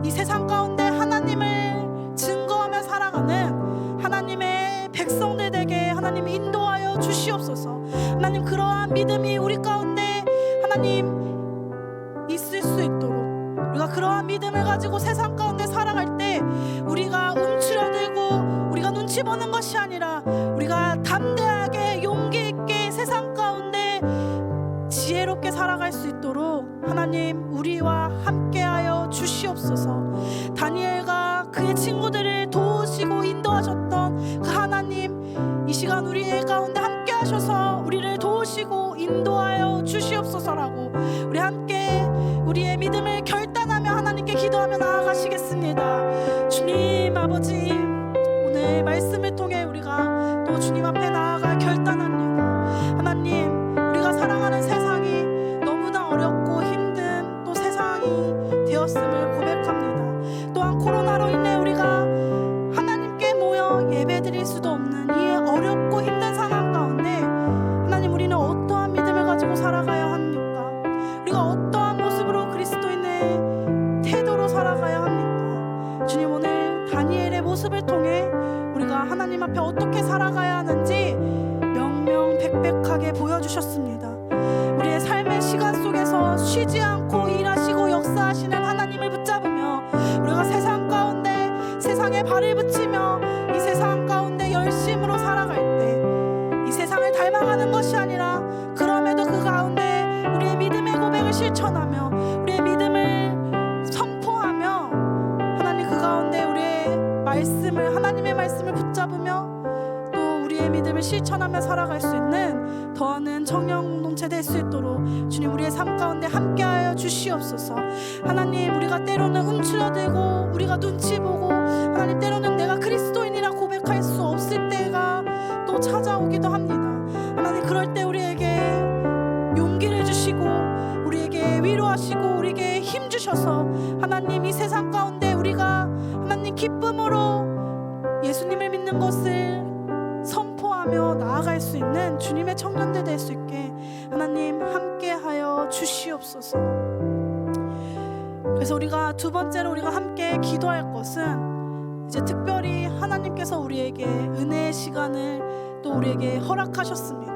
이 세상 가운데 하나님을 증거하며 살아가는 하나님의 백성들 되게 하나님 인도하여 주시옵소서. 하나님, 그러한 믿음이 우리 가운데 하나님 있을 수 있도록 우리가 그러한 믿음을 가지고 세상 가운데 살아갈 때 우리가 움츠러들고 우리가 눈치 보는 것이 아니라 우리가 담대하게 용기 있게 세상 가운데 지혜롭게 살아갈 수 있도록 하나님 우리와 함께하여 주시옵소서. 다니엘과 그의 친구들을 도우시고 인도하셨던 그 하나님, 이 시간 우리 가운데 함께 하셔서 우리를 도우시고 인도하여 주시옵소서라고 우리 함께 우리의 믿음을 결단하며 하나님께 기도하며 나아가시겠습니다. 주님 아버지, 오늘 말씀을 통해 우리가 또 주님 앞에 나아가 결단합니다. 하나님, 우리가 살아가는 세상이 너무나 어렵고 힘든 또 세상이 되었음을 고백합니다. 또한 코로나로 인해 우리가 하나님께 모여 예배드릴 수도 없는 이 어렵고 힘든 상황 가운데 하나님, 우리는 어떠한 믿음을 가지고 살아가야 합니까? 우리가 어떠한 모습으로 그리스도인의 태도로 살아가야 합니까? 주님, 오늘 다니엘의 모습을 통해 우리가 하나님 앞에 어떻게 살아가야 하는지 명명백백하게 보여주셨습니다. 우리의 삶의 시간 속에서 쉬지 않고 일하시고 역사하시는 하나님을 붙잡으며 우리가 세상 가운데 세상에 발을 붙이며 이 세상 가운데 열심으로 살아갈 때 이 세상을 닮아가는 것이 아니라 그럼에도 그 가운데 우리의 믿음의 고백을 실천하며 우리의 믿음을 선포하며 하나님 그 가운데 우리의 말씀을, 하나님의 말씀을 붙잡으며 또 우리의 믿음을 실천하며 살아갈 수 있는 더하는 청년 공동체 될 수 있도록 주님 우리의 삶 가운데 함께하여 주시옵소서. 하나님, 우리가 때로는 움츠러들고 우리가 눈치 보고 하나님, 때로는 내가 그리스도인이라 고백할 수 없을 때가 또 찾아오기도 합니다. 하나님, 그럴 때 우리에게 용기를 주시고 우리에게 위로하시고 우리에게 힘 주셔서 하나님, 이 세상 가운데 우리가 하나님 기쁨으로 예수님을 믿는 것을 선포하며 나아갈 수 있는 주님의 청년들 될 수 있게 하나님 함께하여 주시옵소서. 그래서 우리가 두 번째로 우리가 함께 기도할 것은 이제 특별히 하나님께서 우리에게 은혜의 시간을 또 우리에게 허락하셨습니다.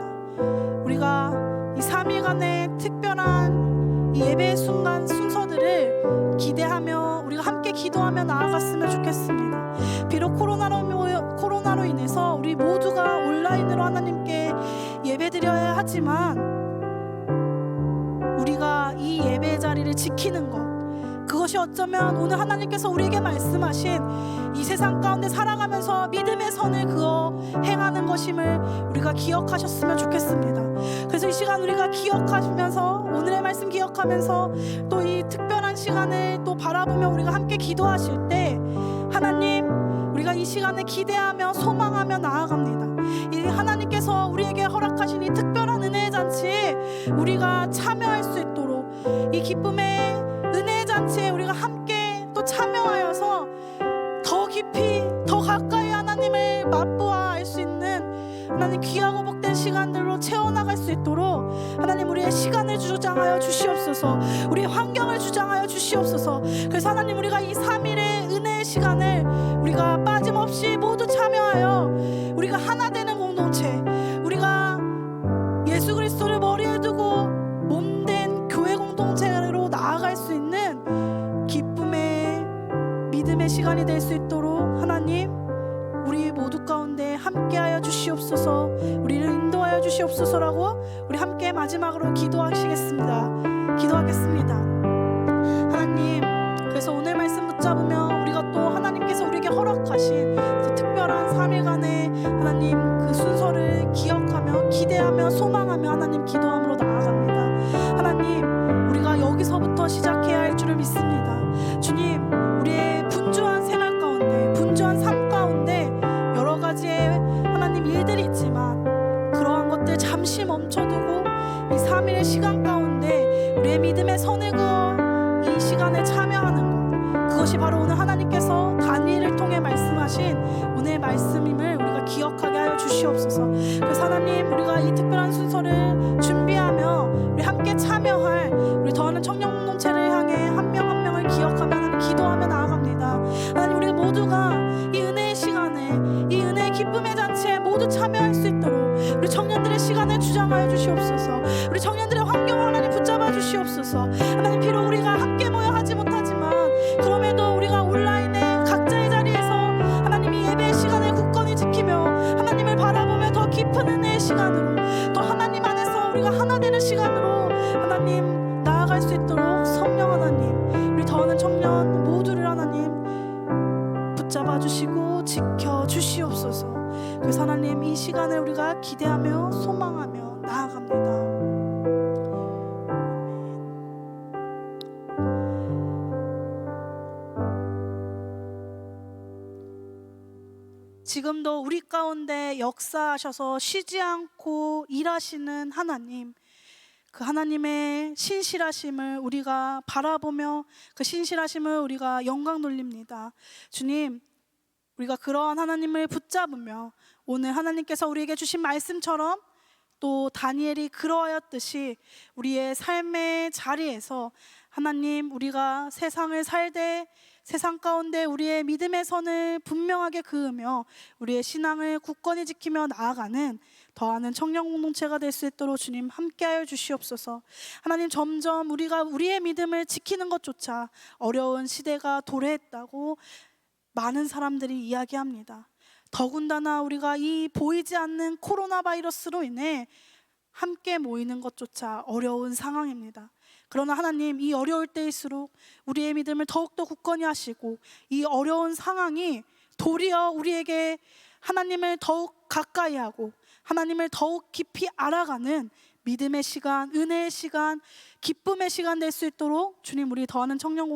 우리가 이 3일간의 특별한 이 예배의 순간 순서들을 기대하며 우리가 함께 기도하며 나아갔으면 좋겠습니다. 비록 코로나로 인해서 우리 모두가 온라인으로 하나님께 예배드려야 하지만 우리가 이 예배 자리를 지키는 것, 그것이 어쩌면 오늘 하나님께서 우리에게 말씀하신 이 세상 가운데 살아가면서 믿음의 선을 그어 행하는 것임을 우리가 기억하셨으면 좋겠습니다. 그래서 이 시간 우리가 기억하시면서, 오늘의 말씀 기억하면서 또 이 특별한 시간을 또 바라보며 우리가 함께 기도하실 때, 하나님, 우리가 이 시간을 기대하며 소망하며 나아갑니다. 이 하나님께서 우리에게 허락하신 이 특별한 은혜의 잔치에 우리가 참여할 수 있도록, 이 기쁨의 은혜의 잔치에 우리가 함께 또 참여하여서 더 깊이 더 가까이 하나님을 맛보아 알 수 있는 하나님 귀하고 복된 시간들로 채워나갈 수 있도록 하나님 우리의 시간을 주장하여 주시옵소서. 우리의 환경을 주장하여 주시옵소서. 그래서 하나님, 우리가 이 3일의 은혜의 시간을 우리가 빠짐없이 모두 참여하여 우리가 하나 되는 공동체, 우리가 예수 그리스도를 머리에 두고 몸된 교회 공동체로 나아갈 수 있는 기쁨의 믿음의 시간이 될 수 있도록 하나님, 우리 모두 가운데 함께하여 주시옵소서. 우리를 인도하여 주시옵소서라고 우리 함께 마지막으로 기도하겠습니다. 하나님, 그래서 오늘 말씀 붙잡으며 우리가 또 하나님께서 우리에게 허락하신 그 특별한 3일간의 하나님 그 순서를 기억하며 기대하며 소망하며 하나님 기도함으로 나아갑니다. 하나님, 우리가 여기서부터 시작해야 할 줄을 믿습니다. 주님, 우리의 분주한 생활 가운데, 분주한 삶 가운데 여러 가지의 하나님 일들이 있지만 그러한 것들 잠시 멈춰두고 이 3일의 시간 가운데 우리의 믿음의 선을 그어 이 시간에 참여하는 것, 그것이 바로 오늘 하나님께서 다니엘을 통해 말씀하신 오늘의 말씀임을 우리가 기억하게 하여 주시옵소서. 그래서 하나님, 우리가 이 특별한 순서를 준비하며 우리 함께 참여할 우리 더하는 청년 공동체를 향해 한 명 한 명을 기억하며 하나님 기도하며 나아갑니다. 하나님, 우리 모두가 이 은혜의 시간에, 이 은혜의 기쁨의 잔치에 모두 참여할 수 있도록 우리 청년들의 시간을 주장하여 주시옵소서. 우리 청년들의 환경을 하나님 붙잡아 주시옵소서. 하나님, 비록 우리가 함께 모여 하지 못하지만 그럼에도 우리가 온라인에 각자의 자리에서 하나님 이 예배의 시간을 굳건히 지키며 하나님을 바라보며 더 깊은 은혜의 시간으로, 또 하나님 안에서 우리가 하나 되는 시간으로 하나님 나아갈 수 있도록 성령 하나님, 우리 더하는 청년 모두를 하나님 붙잡아 주시고 지켜 주시옵소서. 그래서 하나님, 이 시간을 우리가 기대하며 소망하며 나아갑니다. 지금도 우리 가운데 역사하셔서 쉬지 않고 일하시는 하나님, 그 하나님의 신실하심을 우리가 바라보며 그 신실하심을 우리가 영광 돌립니다. 주님, 우리가 그러한 하나님을 붙잡으며 오늘 하나님께서 우리에게 주신 말씀처럼 또 다니엘이 그러하였듯이 우리의 삶의 자리에서 하나님, 우리가 세상을 살되 세상 가운데 우리의 믿음의 선을 분명하게 그으며 우리의 신앙을 굳건히 지키며 나아가는 더하는 청년 공동체가 될 수 있도록 주님 함께하여 주시옵소서. 하나님, 점점 우리가 우리의 믿음을 지키는 것조차 어려운 시대가 도래했다고 많은 사람들이 이야기합니다. 더군다나 우리가 이 보이지 않는 코로나 바이러스로 인해 함께 모이는 것조차 어려운 상황입니다. 그러나 하나님, 이 어려울 때일수록 우리의 믿음을 더욱더 굳건히 하시고 이 어려운 상황이 도리어 우리에게 하나님을 더욱 가까이 하고 하나님을 더욱 깊이 알아가는 믿음의 시간, 은혜의 시간, 기쁨의 시간 될 수 있도록 주님, 우리 더하는 청년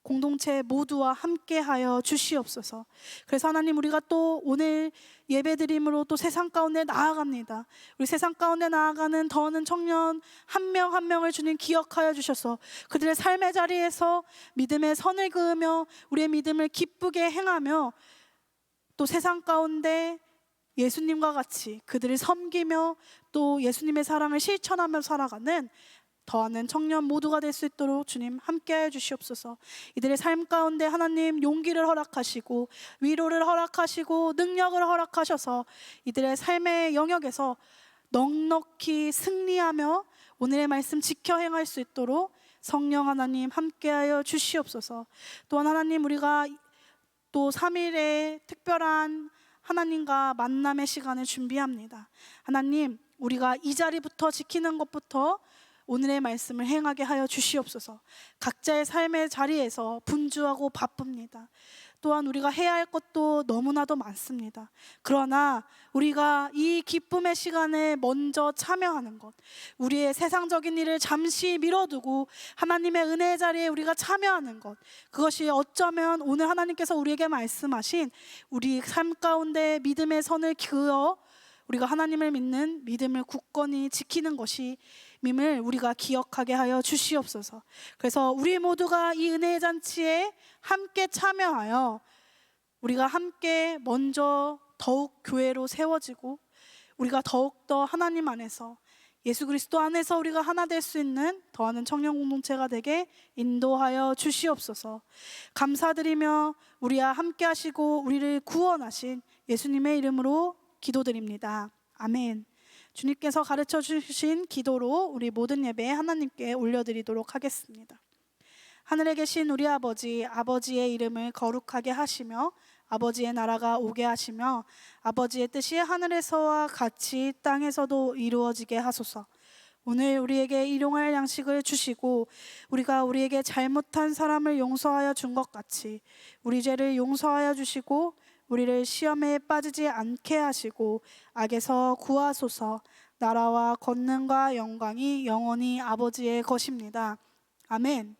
공동체 모두와 함께하여 주시옵소서. 그래서 하나님, 우리가 또 오늘 예배드림으로 또 세상 가운데 나아갑니다. 우리 세상 가운데 나아가는 더하는 청년 한 명 한 명을 주님 기억하여 주셔서 그들의 삶의 자리에서 믿음의 선을 그으며 우리의 믿음을 기쁘게 행하며 또 세상 가운데 예수님과 같이 그들을 섬기며 또 예수님의 사랑을 실천하며 살아가는 더하는 청년 모두가 될 수 있도록 주님 함께하여 주시옵소서. 이들의 삶 가운데 하나님 용기를 허락하시고 위로를 허락하시고 능력을 허락하셔서 이들의 삶의 영역에서 넉넉히 승리하며 오늘의 말씀 지켜 행할 수 있도록 성령 하나님 함께하여 주시옵소서. 또한 하나님, 우리가 또 3일의 특별한 하나님과 만남의 시간을 준비합니다. 하나님, 우리가 이 자리부터 지키는 것부터 오늘의 말씀을 행하게 하여 주시옵소서. 각자의 삶의 자리에서 분주하고 바쁩니다. 또한 우리가 해야 할 것도 너무나도 많습니다. 그러나 우리가 이 기쁨의 시간에 먼저 참여하는 것, 우리의 세상적인 일을 잠시 미뤄두고 하나님의 은혜의 자리에 우리가 참여하는 것, 그것이 어쩌면 오늘 하나님께서 우리에게 말씀하신 우리 삶 가운데 믿음의 선을 그어 우리가 하나님을 믿는 믿음을 굳건히 지키는 것이 밈을 우리가 기억하게 하여 주시옵소서. 그래서 우리 모두가 이 은혜의 잔치에 함께 참여하여 우리가 함께 먼저 더욱 교회로 세워지고 우리가 더욱더 하나님 안에서 예수 그리스도 안에서 우리가 하나 될 수 있는 더하는 청년 공동체가 되게 인도하여 주시옵소서. 감사드리며 우리와 함께 하시고 우리를 구원하신 예수님의 이름으로 기도드립니다. 아멘. 주님께서 가르쳐 주신 기도로 우리 모든 예배 하나님께 올려드리도록 하겠습니다. 하늘에 계신 우리 아버지, 아버지의 이름을 거룩하게 하시며 아버지의 나라가 오게 하시며 아버지의 뜻이 하늘에서와 같이 땅에서도 이루어지게 하소서. 오늘 우리에게 일용할 양식을 주시고 우리가 우리에게 잘못한 사람을 용서하여 준 것 같이 우리 죄를 용서하여 주시고 우리를 시험에 빠지지 않게 하시고 악에서 구하소서. 나라와 권능과 영광이 영원히 아버지의 것입니다. 아멘.